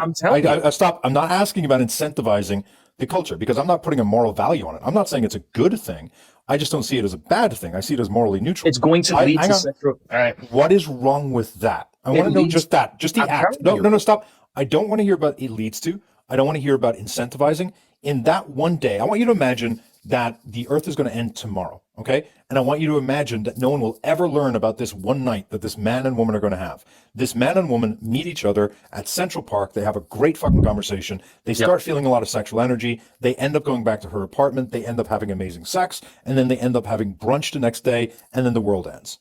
I'm telling you. Stop. I'm not asking about incentivizing the culture because I'm not putting a moral value on it. I'm not saying it's a good thing. I just don't see it as a bad thing. I see it as morally neutral. It's going to lead to sexual. All right. What is wrong with that? I want to know just that, just the act. No, stop. I don't want to hear about it leads to. I don't want to hear about incentivizing. In that one day, I want you to imagine that the earth is going to end tomorrow, okay? And I want you to imagine that no one will ever learn about this one night that this man and woman are going to have. This man and woman meet each other at Central Park. They have a great fucking conversation. They start feeling a lot of sexual energy. They end up going back to her apartment. They end up having amazing sex. And then they end up having brunch the next day. And then the world ends.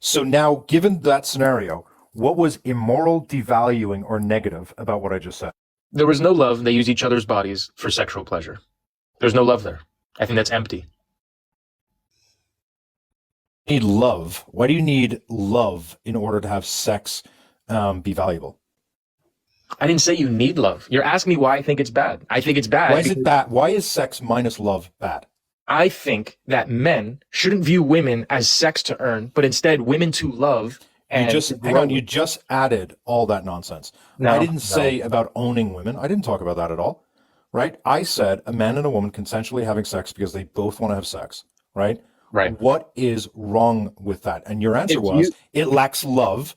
So now, given that scenario, what was immoral, devaluing, or negative about what I just said? There was no love. They use each other's bodies for sexual pleasure. There's no love there. I think that's empty. You need love. Why do you need love in order to have sex be valuable? I didn't say you need love. You're asking me why I think it's bad. I think it's bad. Why is it bad? Why is sex minus love bad? I think that men shouldn't view women as sex to earn, but instead women to love. And You just to hang grow. on. You just added all that nonsense. No, I didn't no. say about owning women. I didn't talk about that at all. Right? I said a man and a woman consensually having sex because they both want to have sex. Right? Right. What is wrong with that? And your answer If was you- it lacks love.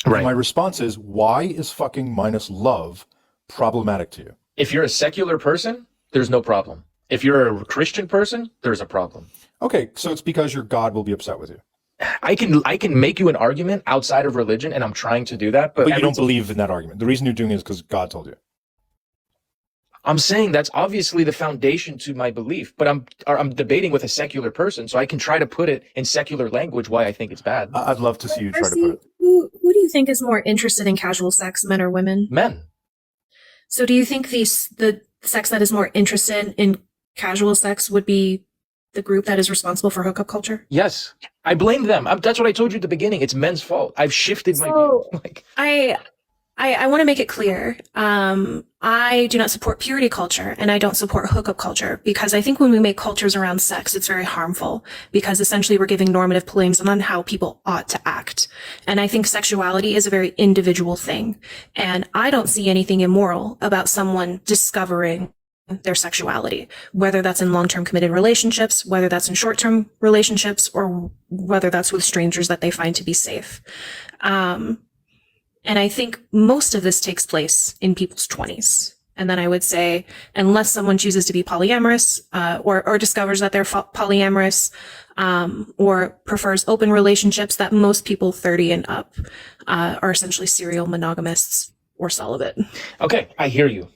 And Right. my response is, why is fucking minus love problematic to you? If you're a secular person, there's no problem. If you're a Christian person, there's a problem. Okay, so it's because your God will be upset with you. I can make you an argument outside of religion, and I'm trying to do that. But you every don't time- believe in that argument. The reason you're doing it is because God told you. I'm saying that's obviously the foundation to my belief, but I'm debating with a secular person, so I can try to put it in secular language why I think it's bad. I'd love to see you try to Darcy, put it. who do you think is more interested in casual sex, men or women? Men. So do you think the sex that is more interested in casual sex would be the group that is responsible for hookup culture? Yes. I blame them. That's what I told you at the beginning. It's men's fault. I've shifted my view. So- Like, I want to make it clear. I do not support purity culture and I don't support hookup culture because I think when we make cultures around sex, it's very harmful because essentially we're giving normative claims on how people ought to act. And I think sexuality is a very individual thing. And I don't see anything immoral about someone discovering their sexuality, whether that's in long-term committed relationships, whether that's in short-term relationships, or whether that's with strangers that they find to be safe. And I think most of this takes place in people's 20s. And then I would say, unless someone chooses to be polyamorous, or discovers that they're polyamorous, or prefers open relationships, that most people 30 and up, are essentially serial monogamists or celibate. okay, I hear you.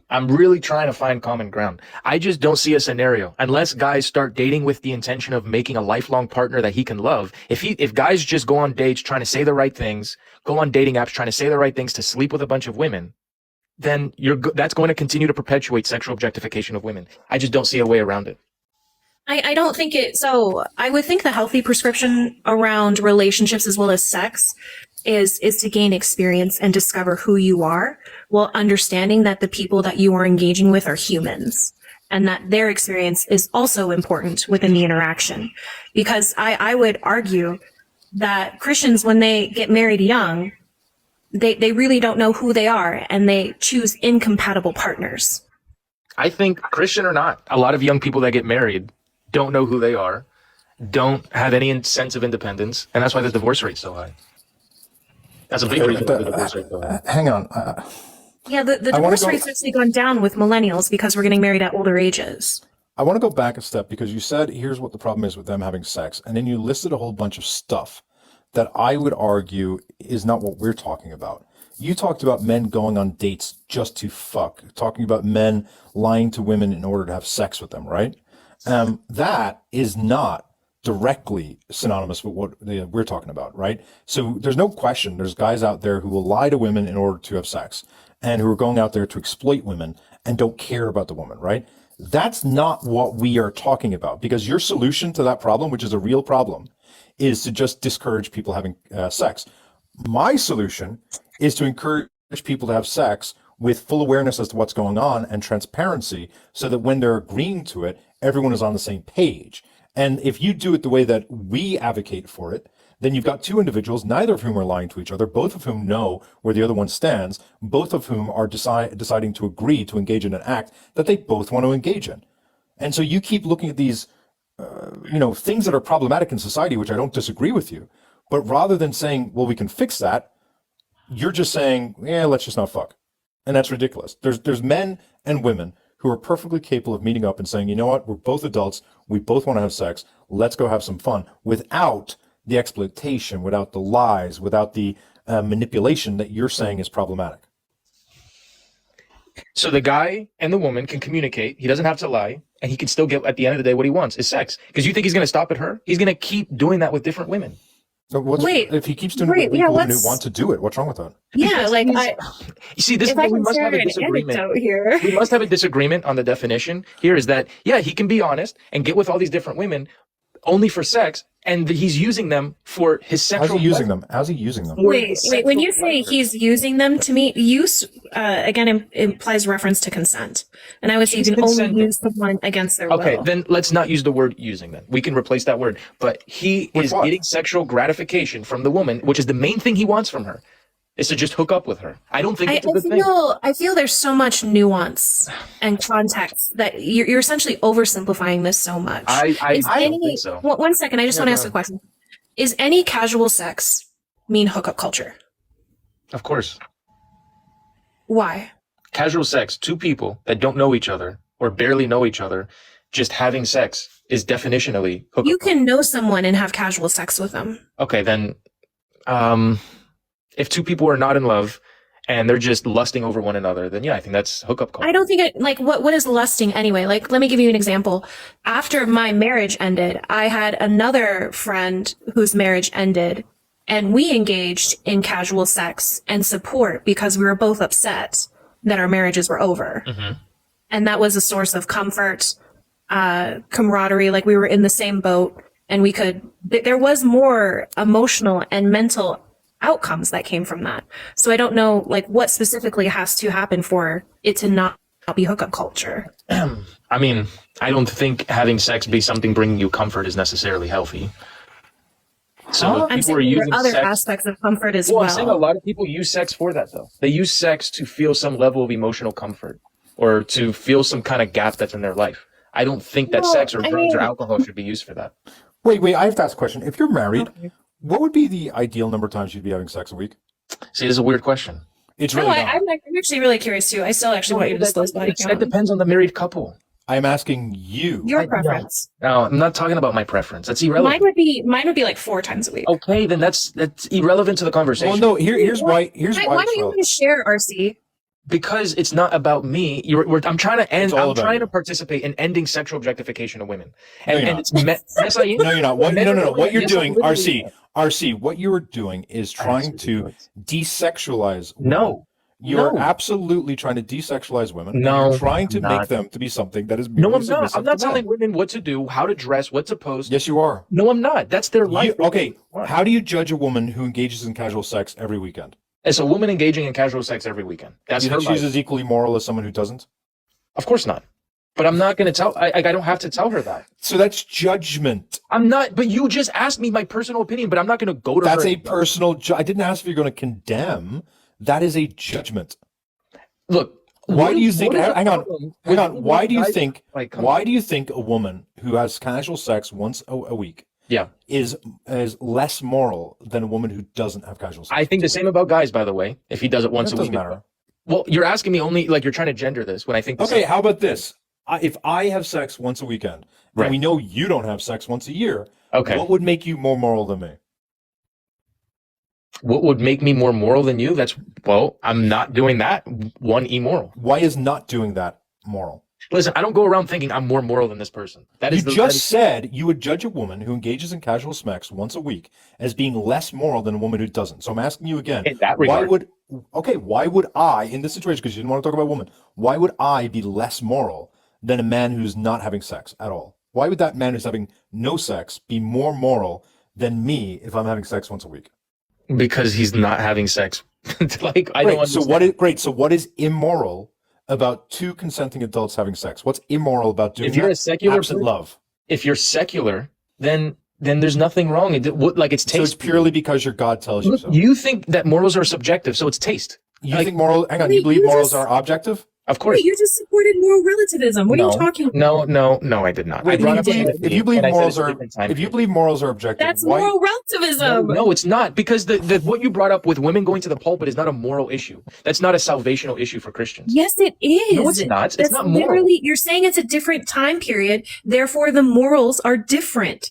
I'm really trying to find common ground. I just don't see a scenario unless guys start dating with the intention of making a lifelong partner that he can love. If guys just go on dates trying to say the right things, go on dating apps trying to say the right things to sleep with a bunch of women, then that's going to continue to perpetuate sexual objectification of women. I just don't see a way around it. I don't think so I would think the healthy prescription around relationships as well as sex is to gain experience and discover who you are while understanding that the people that you are engaging with are humans and that their experience is also important within the interaction. Because I would argue that Christians, when they get married young, they really don't know who they are and they choose incompatible partners. I think, Christian or not, a lot of young people that get married don't know who they are, don't have any sense of independence, and that's why the divorce rate's so high. That's a big reason why the divorce rate's so high. Hang on. Yeah, the I wanna divorce go- rate's actually gone down with millennials because we're getting married at older ages. I want to go back a step because you said, here's what the problem is with them having sex. And then you listed a whole bunch of stuff that I would argue is not what we're talking about. You talked about men going on dates just to fuck, talking about men lying to women in order to have sex with them, right? That is not directly synonymous with what we're talking about, right? So there's no question. There's guys out there who will lie to women in order to have sex and who are going out there to exploit women and don't care about the woman, right? That's not what we are talking about because your solution to that problem, which is a real problem, is to just discourage people having sex. My solution is to encourage people to have sex with full awareness as to what's going on and transparency so that when they're agreeing to it, everyone is on the same page. And if you do it the way that we advocate for it, then you've got two individuals, neither of whom are lying to each other, both of whom know where the other one stands, both of whom are deciding to agree to engage in an act that they both want to engage in. And so you keep looking at these, things that are problematic in society, which I don't disagree with you. But rather than saying, well, we can fix that, you're just saying, yeah, let's just not fuck. And that's ridiculous. There's men and women who are perfectly capable of meeting up and saying, you know what, we're both adults, we both want to have sex, let's go have some fun, without the exploitation, without the lies, without the manipulation that you're saying is problematic. So the guy and the woman can communicate. He doesn't have to lie, and he can still get, at the end of the day, what he wants is sex. Because you think he's going to stop at her? He's going to keep doing that with different women. So Wait, if he keeps doing wait, it with yeah, women who let's- want to do it? What's wrong with that? Yeah, like You see, this is if I where we can must share have a an disagreement. anecdote here. We must have a disagreement on the definition here is that, yeah, he can be honest and get with all these different women only for sex, and that he's using them for his How's sexual he using pleasure. them? How's he using them? For Wait, his wait. When you sexual say pleasure. he's using them, to me, use again implies reference to consent, and I would say you He's can only consenting. use someone against their Okay, will. then let's not use the word using then. We can replace that word. But he With is what? getting sexual gratification from the woman, which is the main thing he wants from her, is to just hook up with her. I don't think it's a good thing. I feel there's so much nuance and context that you're essentially oversimplifying this so much. I don't Any- think so. One second, I just Yeah, want to go ask a ahead. question. Is any casual sex mean hookup culture? Of course. Why? Casual sex, two people that don't know each other or barely know each other, just having sex is definitionally hookup. You can know someone and have casual sex with them. Okay, then if two people are not in love and they're just lusting over one another, then yeah, I think that's hookup culture. I don't think it, like, what is lusting anyway? Like, let me give you an example. After my marriage ended, I had another friend whose marriage ended, and we engaged in casual sex and support because we were both upset that our marriages were over. Mhm. And that was a source of comfort, camaraderie, like we were in the same boat, and we could, there was more emotional and mental outcomes that came from that. So I don't know, like, what specifically has to happen for it to not be hookup culture. I mean, I don't think having sex be something bringing you comfort is necessarily healthy. So if I'm people are saying there using are other sex. aspects of comfort as Well, well. I'm saying a lot of people use sex for that, though. They use sex to feel some level of emotional comfort or to fill some kind of gap that's in their life. I don't think that Well, sex or I drugs or mean- alcohol should be used for that. Wait, I have to ask a question. If you're married, what would be the ideal number of times you'd be having sex a week? See, this is a weird question. It's No, really not. I'm actually really curious too. I still actually want you to disclose body That count. depends on the married couple. I'm asking you. Your I- no. preference. No, I'm not talking about my preference. That's irrelevant. Mine would be like 4 times a week. Okay, then that's irrelevant to the conversation. Well, no. Here's why. Here's Why why. don't It's you relevant. want to share, RC? Because it's not about me. I'm trying to end. It's all I'm about trying you. to participate in ending sexual objectification of women. No, And, you're and not. it's yes, I am. No, you're not. What, Men no, are no, no. What you're yes, I doing, literally am. RC, what you are doing is trying to desexualize women. No. You're No. absolutely trying to desexualize women. No, You're trying to I'm make not. them to be something that is No, merely I'm not. submissive I'm not to men. telling women what to do, how to dress, what to post. Yes, you are. No, I'm not. That's their life. Okay, how do you judge a woman who engages in casual sex every weekend? It's a woman engaging in casual sex every weekend. That's Do you her think she's life. as equally moral as someone who doesn't? Of course not. But I'm not going to tell. I don't have to tell her that. So that's judgment. I'm not. But you just asked me my personal opinion. But I'm not going to go to That's her. a personal. I didn't ask if you're going to condemn. That is a judgment. Look. Why what do you is- think? what is the Hang on. problem Hang with on. Why do you guys- think? like, come Why do you think a woman who has casual sex once a week Yeah. is less moral than a woman who doesn't have casual sex? I think the same about guys, by the way. If he does it once That a week. doesn't matter. Well, you're asking me only like you're trying to gender this when I think. the Okay, same. how about this? If I have sex once a weekend, and Right. we know you don't have sex once a year, Okay. what would make you more moral than me? What would make me more moral than you? I'm not doing that. One, immoral. Why is not doing that moral? Listen, I don't go around thinking I'm more moral than this person. That is You just said you would judge a woman who engages in casual sex once a week as being less moral than a woman who doesn't. So I'm asking you again, In that why regard. why would I, in this situation, because you didn't want to talk about women, why would I be less moral than a man who's not having sex at all? Why would that man who's having no sex be more moral than me if I'm having sex once a week? because he's not having sex. Like I don't Great. So understand. So what is immoral about two consenting adults having sex? What's immoral about doing If you're that? a secular Absent person- love. If you're secular, then there's nothing wrong. Like it's So it's taste. purely because your God tells you Look, so. you think that morals are subjective, so it's taste. You like- think moral? Hang on. Wait, You believe you morals just- are objective? Of course. Wait, you just supported moral relativism. What are you talking about? No, I did not. I Wait, brought if up you the believe, idea, if you believe and I said morals it's a are different time if you period. believe morals are objective, That's why? moral relativism. No, it's not, because the what you brought up with women going to the pulpit is not a moral issue. That's not a salvational issue for Christians. Yes, it is. No, it's not. It's That's not moral. literally, you're saying it's a different time period, therefore the morals are different.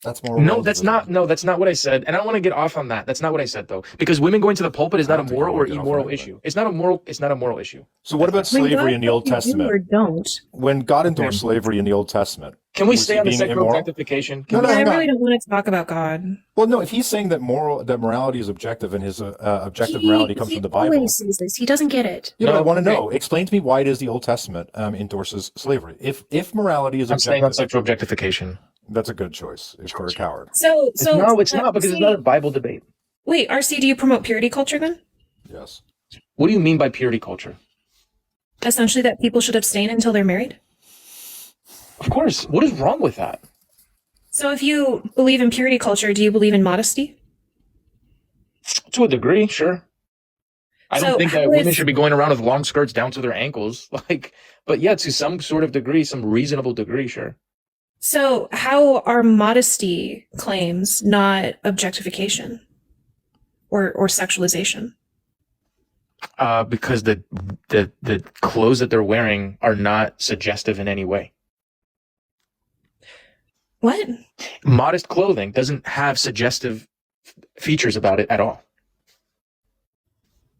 That's moral No, that's relativism. not. No, that's not what I said. And I don't want to get off on that. That's not what I said, though, because women going to the pulpit is I not a don't think I moral wanna or get off on immoral anything. issue. It's not a moral. It's not a moral issue. So what about When slavery God in the Old tells you do Testament? or don't. When God endorsed Okay. slavery in the Old Testament, Can we was stay he on the being sexual immoral? objectification? No, no, I hang on. really don't want to talk about God. Well, no, if he's saying that morality is objective and his objective morality comes from the Bible, always says this. He doesn't get it. yeah, but I No, want to okay. know. Explain to me why it is the Old Testament endorses slavery. If morality is I'm staying on objective, sexual objectification. that's a good choice. If you're a coward. So, No, it's not because it's not a Bible debate. Wait, RC, do you promote purity culture then? Yes. What do you mean by purity culture? Essentially, that people should abstain until they're married. Of course. What is wrong with that? So, if you believe in purity culture, do you believe in modesty? To a degree, sure. I don't So think that how women is- should be going around with long skirts down to their ankles. But yeah, to some sort of degree, some reasonable degree, sure. So, how are modesty claims not objectification or sexualization? Because the clothes that they're wearing are not suggestive in any way. What? Modest clothing doesn't have suggestive features about it at all.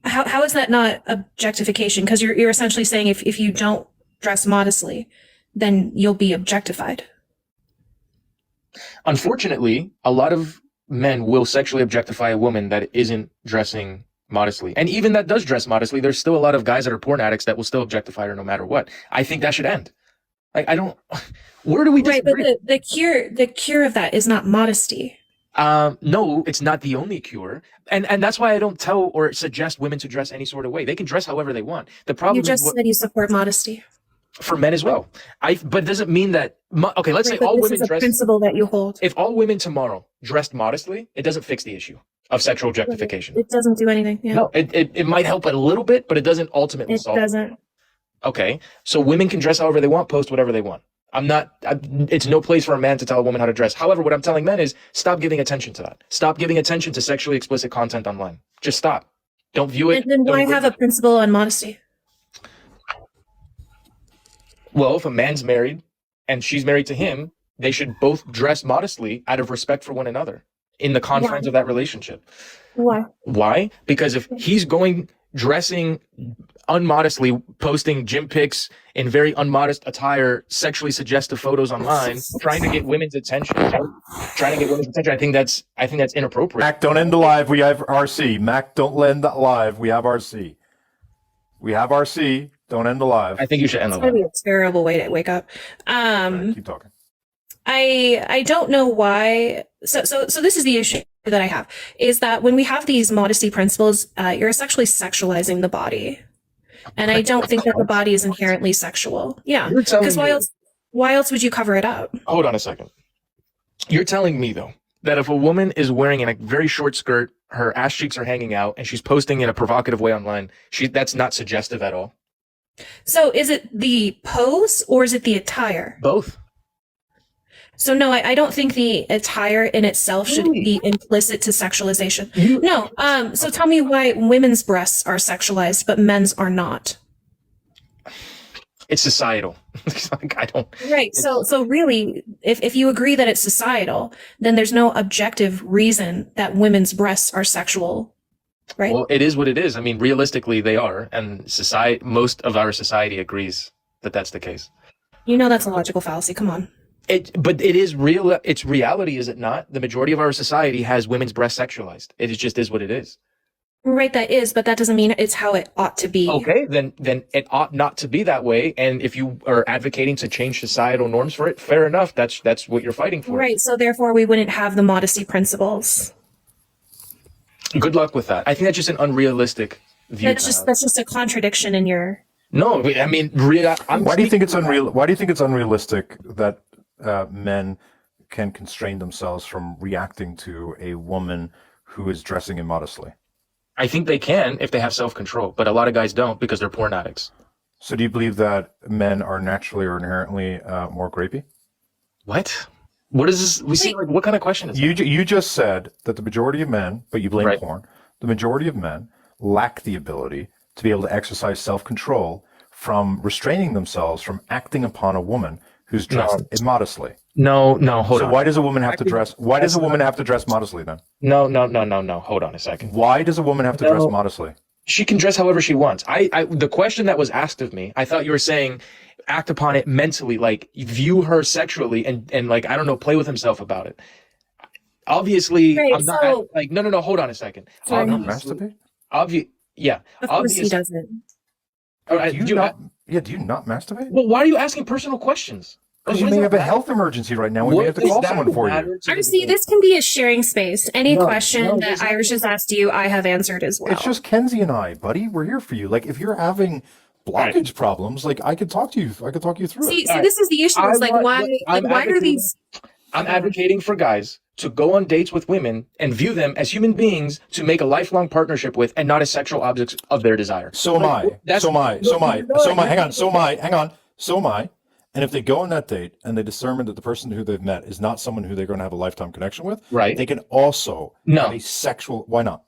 How is that not objectification? Because you're essentially saying if you don't dress modestly, then you'll be objectified. Unfortunately, a lot of men will sexually objectify a woman that isn't dressing modestly. And even that does dress modestly, there's still a lot of guys that are porn addicts that will still objectify her no matter what. I think that should end. I don't. Where do we Right, but disagree? the cure of that is not modesty. No, it's not the only cure, and that's why I don't tell or suggest women to dress any sort of way. They can dress however they want. The problem You is just what, said you support modesty. for men as well. But it doesn't mean that. Okay, let's say Right, but all this women is a dress. principle that you hold. If all women tomorrow dressed modestly, it doesn't fix the issue of sexual objectification. It doesn't do anything. Yeah. No, it might help a little bit, but it doesn't ultimately It solve it. doesn't. Okay, so women can dress however they want, post whatever they want. It's no place for a man to tell a woman how to dress. However, what I'm telling men is stop giving attention to that. Stop giving attention to sexually explicit content online. Just stop. Don't view it. And then why don't- have a principle on modesty? Well, if a man's married and she's married to him, they should both dress modestly out of respect for one another in the confines of that relationship. Why? Why? Because if he's dressing unmodestly, posting gym pics in very unmodest attire, sexually suggestive photos online, trying to get women's attention, I think that's inappropriate. Mac, don't end the live. We have RC. Mac, don't end the live. We have RC. We have RC. Don't end the live. I think you should end It's the gonna live. be a terrible way to wake up. Keep talking. I don't know why. So this is the issue that I have is that when we have these modesty principles, you're essentially sexualizing the body, and I don't think that the body is inherently sexual. Yeah, You're telling because me- why else would you cover it up? Hold on a second. You're telling me though that if a woman is wearing in a very short skirt, her ass cheeks are hanging out, and she's posting in a provocative way online, that's not suggestive at all. So is it the pose or is it the attire? Both. So no, I don't think the attire in itself should Really? be implicit to sexualization. No. So tell me why women's breasts are sexualized but men's are not. It's societal. It's like, I don't. Right. So really, if you agree that it's societal, then there's no objective reason that women's breasts are sexual. Right. Well, it is what it is. I mean, realistically, they are, and most of our society agrees that that's the case. You know that's a logical fallacy. Come on. But it is real. It's reality, is it not? The majority of our society has women's breasts sexualized. It just is what it is. Right, that is, but that doesn't mean it's how it ought to be. Okay, then it ought not to be that way. And if you are advocating to change societal norms for it, fair enough. That's what you're fighting for. Right. So therefore, we wouldn't have the modesty principles. Good luck with that. I think that's just an unrealistic view. That's just a contradiction in your. No, I mean, Why do you think it's unreal? Why do you think it's unrealistic that men can constrain themselves from reacting to a woman who is dressing immodestly? I think they can if they have self-control, but a lot of guys don't because they're porn addicts. So do you believe that men are naturally or inherently more grapey? What? What is this? We see, like, what kind of question is that? You just said that the majority of men, but you blame Right. porn, the majority of men lack the ability to be able to exercise self-control from restraining themselves from acting upon a woman who's dressed immodestly. No, hold So on. why does a woman have to Actually, dress? Why does a that's woman not- have to dress modestly then? No. Hold on a second. Why does a woman have to dress No. modestly? She can dress however she wants. The question that was asked of me, I thought you were saying act upon it mentally, like view her sexually and like, I don't know, play with himself about it. Obviously, Right, I'm not so- like, no, hold on a second. Sorry. Not Obviously, masturbate? yeah. Of course he Obvious- doesn't. All right, Do you not? Yeah, do you not masturbate? well, why are you asking personal questions? Because What you may does have that a matter? health emergency right now. We What may have to does call that someone for you. matter to the See, debate? this can be a sharing space. Any No, question no, that there's not- Irish has asked you, I have answered as well. It's just Kenzie and I, buddy. We're here for you. Like, if you're having blockage problems, like I could talk to you. I could talk you through See, it. see, this is the issue. It's like, why are advocating- these? I'm advocating for guys to go on dates with women and view them as human beings to make a lifelong partnership with and not as sexual objects of their desire. So am I. That's- So am I. So am I. No, So am I. no, Hang on. So am I. Hang on. So am I. And if they go on that date and they determine that the person who they've met is not someone who they're going to have a lifetime connection with, Right. they can also No. have a sexual. Why not?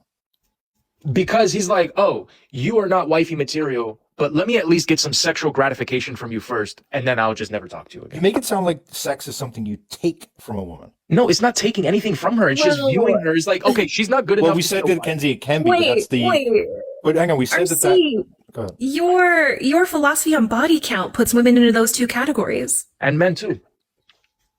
Because he's like, oh, you are not wifey material, but let me at least get some sexual gratification from you first, and then I'll just never talk to you You again. make it sound like sex is something you take from a woman. No, it's not taking anything from her. It's just Well- viewing her as like, okay, she's not good enough. Well, we to said be a that wife. Kenzie, it can be, but that's the. But hang on, we said that. RC, Go ahead. your philosophy on body count puts women into those two categories. And men too.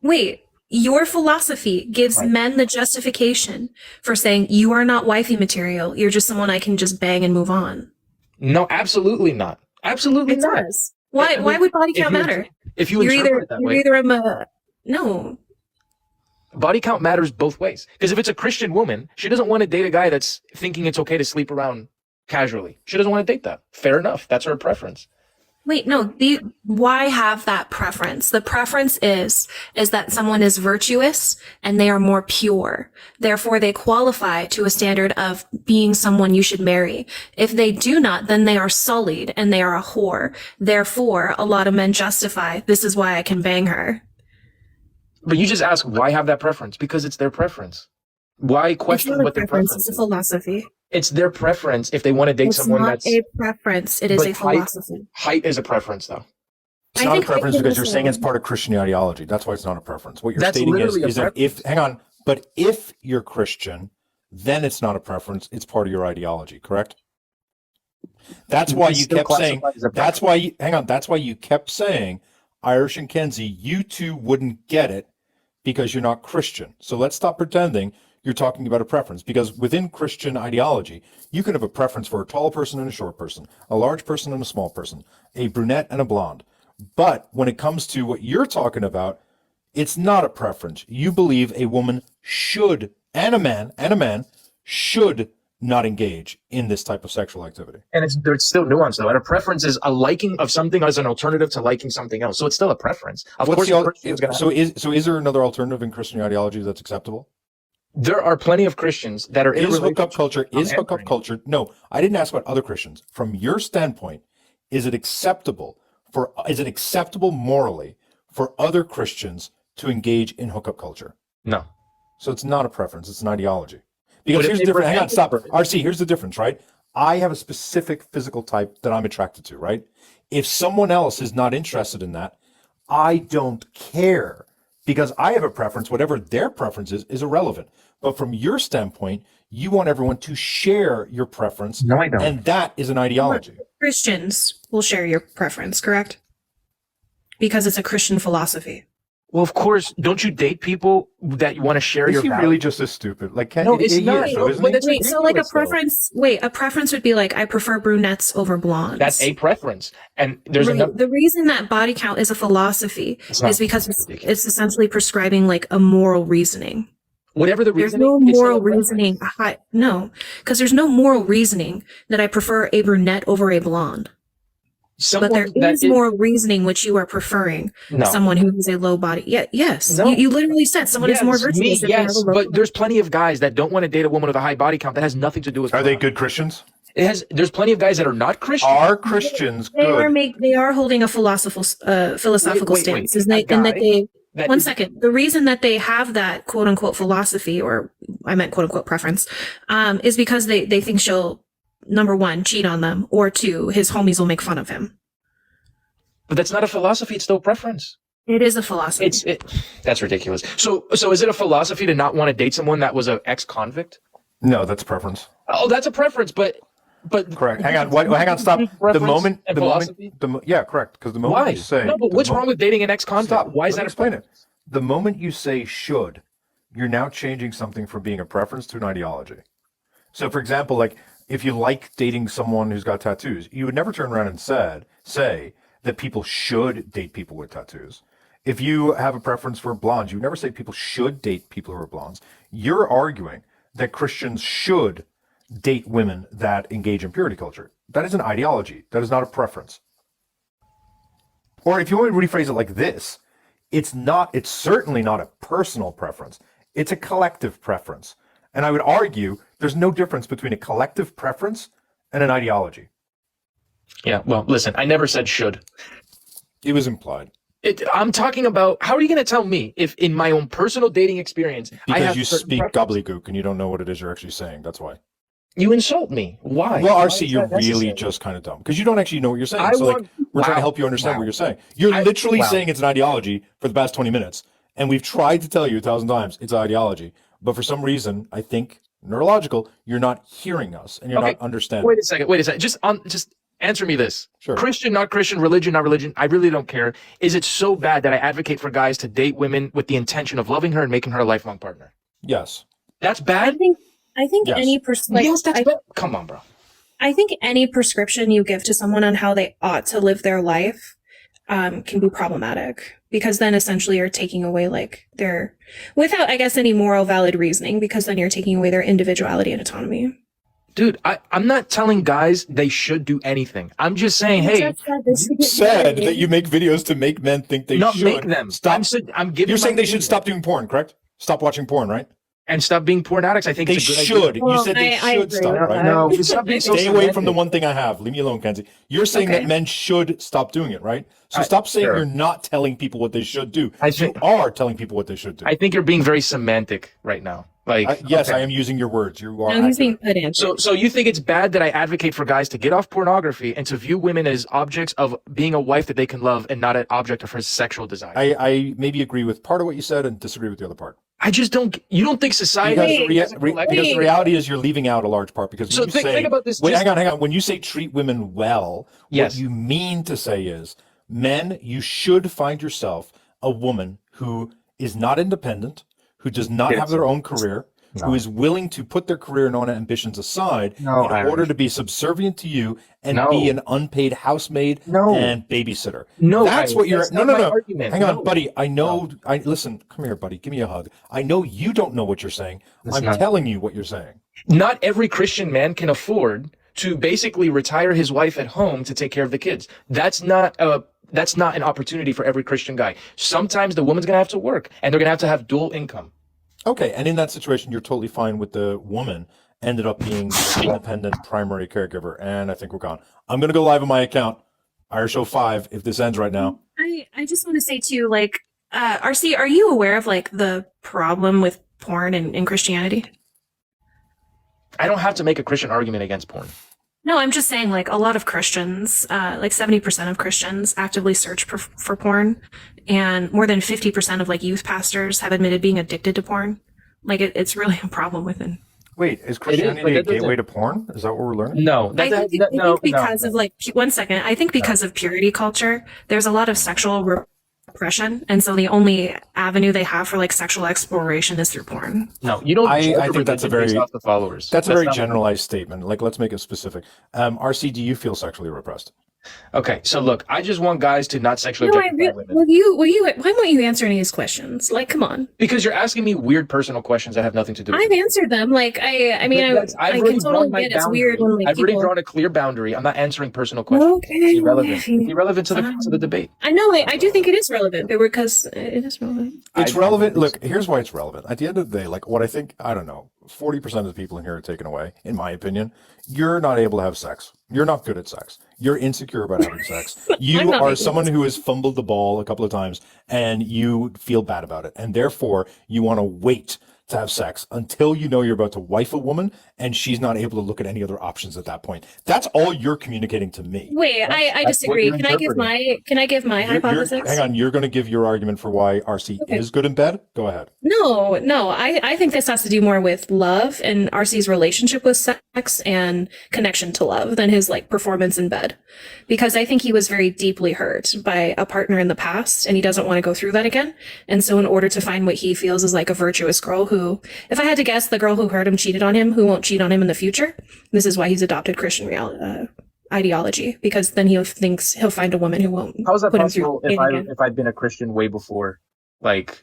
Wait, your philosophy gives Right. men the justification for saying you are not wifey material. You're just someone I can just bang and move on. No, absolutely not. Absolutely It not. does. Why? I mean, Why would body if count you- matter? If you You're interpret either it that you're way, either no. body count matters both ways. Because if it's a Christian woman, she doesn't want to date a guy that's thinking it's okay to sleep around casually. She doesn't want to date that. Fair enough. That's her preference. Wait, no. Why have that preference? The preference is that someone is virtuous and they are more pure. Therefore, they qualify to a standard of being someone you should marry. If they do not, then they are sullied and they are a whore. Therefore, a lot of men justify, this is why I can bang her. But you just ask why have that preference? Because it's their preference. Why It's question not a what their preference, preference it's a is? philosophy. It's their preference if they want to date It's someone not that's a preference, it is but a philosophy. height is a preference though. It's I not a think preference height because is you're the saying it's same. part of Christian ideology. That's why it's not a preference. What you're That's stating literally a is that if, hang on, but if you're Christian, then it's not a preference. It's part of your ideology, correct? That's why It's you still kept saying, classified as a that's why you, hang on, that's why you kept saying, Irish and Kenzie, you two wouldn't get it because you're not Christian. So let's stop pretending you're talking about a preference, because within Christian ideology, you can have a preference for a tall person and a short person, a large person and a small person, a brunette and a blonde. But when it comes to what you're talking about, it's not a preference. You believe a woman should, and a man should not engage in this type of sexual activity. And there's still nuance though. And a preference is a liking of something as an alternative to liking something else. So it's still a preference. Of What's course, the a al- Christian's gonna so is there another alternative in Christian ideology that's acceptable? there are plenty of Christians that are in a Is hookup relationship. culture? Is I'm hookup entering. culture? No, I didn't ask about other Christians. From your standpoint, is it acceptable morally for other Christians to engage in hookup culture? No. So it's not a preference; it's an ideology. Because But if here's the they difference. Hang on, prevent- stop. RC, here's the difference, right? I have a specific physical type that I'm attracted to, right? If someone else is not interested in that, I don't care because I have a preference. Whatever their preference is irrelevant. But from your standpoint, you want everyone to share your preference. No, I don't. And that is an ideology. Christians will share your preference, correct? Because it's a Christian philosophy. Well, of course, don't you date people that you want to share Is your he values? really just as stupid? Like, No, it's he not. is, though, isn't But he? that's Wait, so like a ridiculous, though. preference, a preference would be like, I prefer brunettes over blondes. That's a preference. And there's Right. another. The reason that body count is a philosophy It's not is because it's ridiculous. essentially prescribing like a moral reasoning. Whatever the There's reasoning, no it's still a moral preference. reasoning. No, because there's no moral reasoning that I prefer a brunette over a blonde. Someone But there that is moral reasoning which you are preferring No. someone who has a low body. Yeah, yes. No. You literally said someone is more Yes, virtuous. me, if they have yes, a low but there's plenty of guys that don't want to date a woman with a high body count. That has nothing to do with. Are they good Christians? There's plenty of guys that are not Christian. Are Christians good? They are holding a philosophical Wait, stance, a and that guy they. that One is- second. The reason that they have that quote unquote philosophy, or I meant quote unquote preference, is because they think she'll, number one, cheat on them, or two, his homies will make fun of him. But that's not a philosophy. It's still a preference. It is a philosophy. That's ridiculous. So is it a philosophy to not want to date someone that was an ex-convict? No, that's preference. Oh, that's a preference, but Correct. Hang on. Hang on. Stop. Philosophy? Yeah, correct. Because the moment Why? you say No, but what's wrong with dating an ex-convict? stop. Why is Let me that explain it? The moment you say should, you're now changing something from being a preference to an ideology. So, for example, like if you like dating someone who's got tattoos, you would never turn around and say that people should date people with tattoos. If you have a preference for blondes, you would never say people should date people who are blondes. You're arguing that Christians should date women that engage in purity culture. That is an ideology. That is not a preference. Or if you want to rephrase it like this, it's certainly not a personal preference. It's a collective preference. And I would argue there's no difference between a collective preference and an ideology. Yeah, well, listen, I never said should. It was implied. I'm talking about, how are you going to tell me if in my own personal dating experience, I Because have you certain speak preferences? gobbledygook and you don't know what it is you're actually saying. That's why. You insult me. Why? Well, Why RC, is you're that necessary? really just kind of dumb because you don't actually know what you're saying. I So, like, want- we're trying to wow. help you understand Wow. what you're saying. You're I- literally wow. saying it's an ideology for the past 20 minutes. And we've tried to tell you 1,000 times it's ideology. But for some reason, I think neurological, you're not hearing us and you're Okay, not understanding. Wait a second. Just answer me this. Sure. Christian, not Christian, religion, not religion. I really don't care. Is it so bad that I advocate for guys to date women with the intention of loving her and making her a lifelong partner? Yes. That's I bad? think Yes. any Yes, that's bad. Come on, bro. I think any prescription you give to someone on how they ought to live their life can be problematic, because then essentially you're taking away like their, without I guess any moral valid reasoning, because then you're taking away their individuality and autonomy. Dude, I'm not telling guys they should do anything. I'm just saying, hey, Said that you make videos to make men think they not should. make them. Stop. I'm giving You're saying my they should opinion. stop doing porn, correct? Stop watching porn, right? And stop being porn addicts. I think They it's a good should. idea. You said they I should agree stop, with right? that. No, stop being so Stay away from the semantic. one thing I have. Leave me alone, Kenzie. You're saying Okay. that men should stop doing it, right? So stop saying sure. you're not telling people what they should do. I You think- are telling people what they should do. I think you're being very semantic right now. Like, Yes, okay. I am using your words. You are. No, he's being accurate. pedantic. So you think it's bad that I advocate for guys to get off pornography and to view women as objects of being a wife that they can love and not an object of her sexual desire? I maybe agree with part of what you said and disagree with the other part. I just don't. You don't think society? Because, Wait, because the reality is you're leaving out a large part. Because when So you think say, about this. wait, just- hang on. When you say treat women well, Yes. what you mean to say is, men, you should find yourself a woman who is not independent, who does not have their own career, who is willing to put their career and own ambitions aside No, in Irish. order to be subservient to you and No. be an unpaid housemaid No. and babysitter. No, that's Irish, what you're. that's No, not no, my no. argument. Hang on, No. buddy. I know. I listen. Come here, buddy. Give me a hug. I know you don't know what you're saying. That's I'm not- telling you what you're saying. Not every Christian man can afford to basically retire his wife at home to take care of the kids. That's not an opportunity for every Christian guy. Sometimes the woman's gonna have to work, and they're gonna have dual income. Okay, and in that situation, you're totally fine with the woman ended up being the independent primary caregiver, and I think we're gone. I'm gonna go live on my account, Irish 05, if this ends right now. I just want to say too, like, RC, are you aware of like the problem with porn in Christianity? I don't have to make a Christian argument against porn. No, I'm just saying, like, a lot of Christians, like 70% of Christians actively search for porn, and more than 50% of like youth pastors have admitted being addicted to porn. Like, it's really a problem within. Wait, is but Christianity a that doesn't- gateway to porn? Is that what we're learning? No, I think because of like, one second, I think because of purity culture, there's a lot of sexual repression, and so the only avenue they have for like sexual exploration is through porn. no, you don't. I judge think that's a religion based very- off the followers. That's a very not- generalized statement. Like, let's make it specific. RC, do you feel sexually repressed? Okay, so look, I just want guys to not sexually No, I objectify really, women. why won't you answer any of these questions? Like, come on. Because you're asking me weird personal questions that have nothing to do with I've answered them. Like, I mean, But I already can drawn totally my get it's boundary. weird when like I've already people. drawn a clear boundary. I'm not answering personal questions. Okay. It's irrelevant. It's irrelevant to the debate. I know. I do think it is relevant, but because it is relevant. It's I- relevant. Look, here's why it's relevant. At the end of the day, like what I think, I don't know, 40% of the people in here are taken away, in my opinion. You're not able to have sex. You're not good at sex. You're insecure about having sex. I'm You not are making someone who has fumbled the ball a couple of times and you feel bad about it. And therefore, you want to wait to have sex until you know you're about to wife a woman and she's not able to look at any other options at that point. That's all you're communicating to me. Wait, I That's what disagree. you're Can I give my hypothesis? Hang on, you're going to give your argument for why RC Okay. is good in bed? Go ahead. No. I think this has to do more with love and RC's relationship with sex and connection to love than his like performance in bed. Because I think he was very deeply hurt by a partner in the past and he doesn't want to go through that again. And so in order to find what he feels is like a virtuous girl who, if I had to guess, the girl who hurt him cheated on him, who won't cheat on him in the future. This is why he's adopted Christian ideology, because then he thinks he'll find a woman who won't How is that put him possible through if pain again. if I'd been a Christian way before, like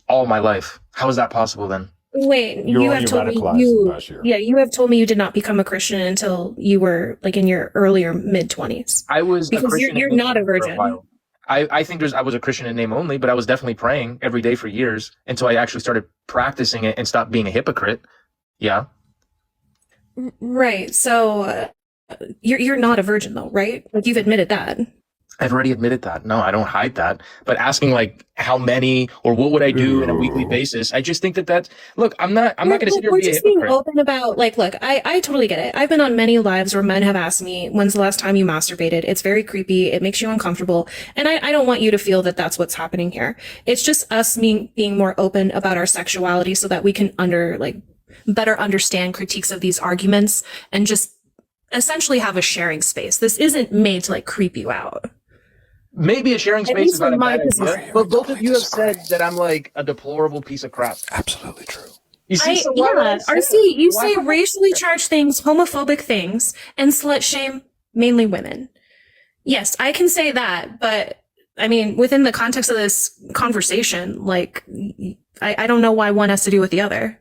all my life? How is that possible then? Wait, You're you only have told me radicalized last year. you have told me you did not become a Christian until you were like in your earlier mid-20s. I was a Because Christian. you're in not a name for virgin. while. I think I was a Christian in name only, but I was definitely praying every day for years until I actually started practicing it and stopped being a hypocrite. Yeah. Right. So you're not a virgin though, right? Like you've admitted that. I've already admitted that. No, I don't hide that. But asking like how many or what would I do on a weekly basis, I just think that's look, I'm not going to sit here We're and be a just being hypocrite. open about like, look, I totally get it. I've been on many lives where men have asked me, when's the last time you masturbated? It's very creepy. It makes you uncomfortable. And I don't want you to feel that that's what's happening here. It's just us being more open about our sexuality so that we can better understand critiques of these arguments and just essentially have a sharing space. This isn't made to like creep you out. Maybe a sharing At space least is not from a my bad idea, position. but both of you have said that I'm like a deplorable piece of crap. Absolutely true. You see, so why would I say RC, that? you Why say would I racially say that? charged things, homophobic things, and slut shame mainly women. Yes, I can say that, but I mean, within the context of this conversation, like, I don't know why one has to do with the other.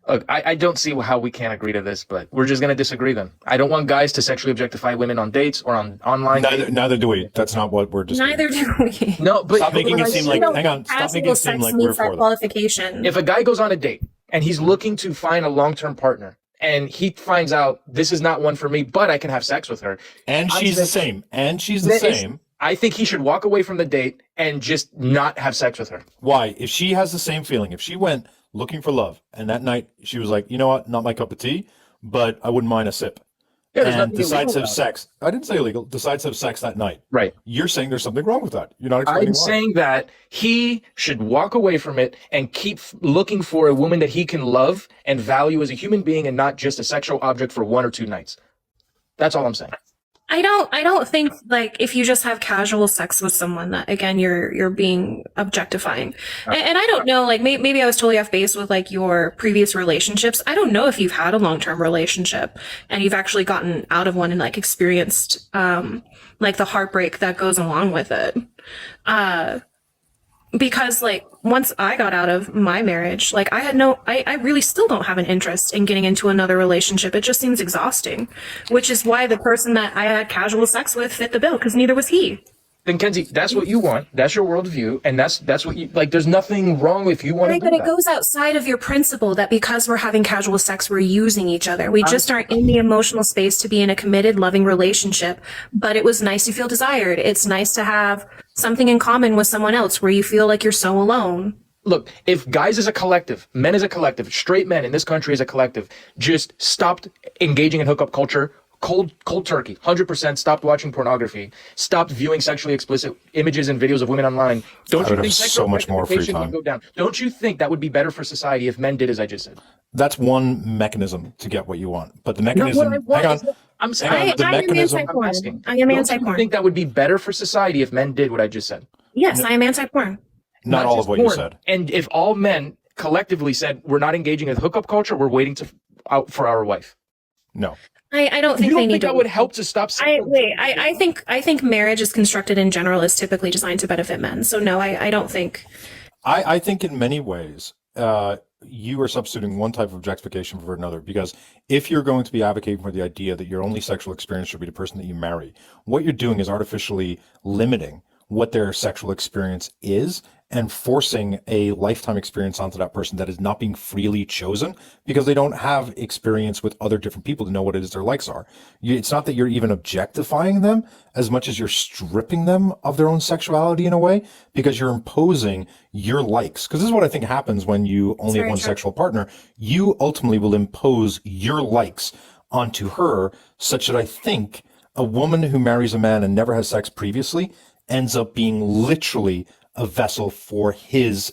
Look, I don't see how we can't agree to this, but we're just going to disagree then. I don't want guys to sexually objectify women on dates or on online dates. Neither do we. That's not what we're discussing. Neither do we. No, but Stop making but it I seem say- like- No, hang on, stop casual making it seem sex like meets we're that for them. qualification. if a guy goes on a date and he's looking to find a long-term partner and he finds out this is not one for me, but I can have sex with her, And I'm she's the saying- same. And she's the That is- same. I think he should walk away from the date and just not have sex with her. Why? If she has the same feeling, if she went looking for love and that night she was like, you know what, not my cup of tea, but I wouldn't mind a sip. Yeah, there's And nothing decides to illegal have about it. sex. I didn't say illegal. Decides to have sex that night. Right. You're saying there's something wrong with that. You're not explaining I'm why. saying that he should walk away from it and keep looking for a woman that he can love and value as a human being and not just a sexual object for 1 or 2 nights. That's all I'm saying. I don't think like if you just have casual sex with someone that again you're being objectifying. And I don't know, like maybe I was totally off base with like your previous relationships. I don't know if you've had a long-term relationship and you've actually gotten out of one and like experienced like the heartbreak that goes along with it. Because like once I got out of my marriage, like I really still don't have an interest in getting into another relationship. It just seems exhausting, which is why the person that I had casual sex with fit the bill because neither was he. Then Kenzie, that's what you want. That's your worldview, and that's what you like. There's nothing wrong if you want to Right, do but it that. goes outside of your principle that because we're having casual sex, we're using each other. We just aren't in the emotional space to be in a committed, loving relationship. But it was nice to feel desired. It's nice to have something in common with someone else where you feel like you're so alone. Look, if guys as a collective, men as a collective, straight men in this country as a collective, just stopped engaging in hookup culture, cold turkey, 100% stopped watching pornography, stopped viewing sexually explicit images and videos of women online, don't I you would think have sexual so much more free objectification time. would go down? Don't you think that would be better for society if men did as I just said? That's one mechanism to get what you want. But the Not mechanism, what I want. hang on. Is that- I'm saying Hang on, the I am mechanism- I'm anti-porn. asking. I am Don't you anti-porn. think that would be better for society if men did what I just said? Yes, I am anti-porn. Not all just of what you porn. said. And if all men collectively said we're not engaging in hookup culture, we're waiting out for our wife. No. I don't think You they don't need think to. that would help to stop? I think marriage is constructed in general is typically designed to benefit men. So no, I don't think. I think in many ways, you are substituting one type of objectification for another, because if you're going to be advocating for the idea that your only sexual experience should be the person that you marry, what you're doing is artificially limiting what their sexual experience is and forcing a lifetime experience onto that person that is not being freely chosen because they don't have experience with other different people to know what it is their likes are. It's not that you're even objectifying them as much as you're stripping them of their own sexuality in a way because you're imposing your likes. Because this is what I think happens when you only have very one true. sexual partner. You ultimately will impose your likes onto her such that I think a woman who marries a man and never has sex previously ends up being literally a vessel for his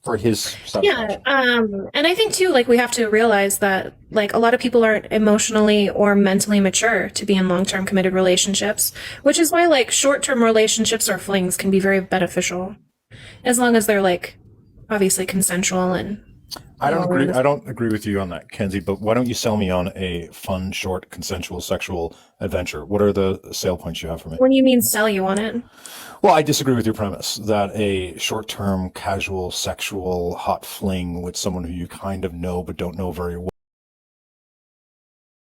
for his satisfaction. And I think too, like we have to realize that like a lot of people aren't emotionally or mentally mature to be in long-term committed relationships, which is why like short-term relationships or flings can be very beneficial as long as they're like obviously consensual and I don't agree with you on that, Kenzie, but why don't you sell me on a fun, short, consensual sexual adventure? What are the sale points you have for me? when you mean sell you on it. Well, I disagree with your premise that a short-term, casual, sexual, hot fling with someone who you kind of know but don't know very well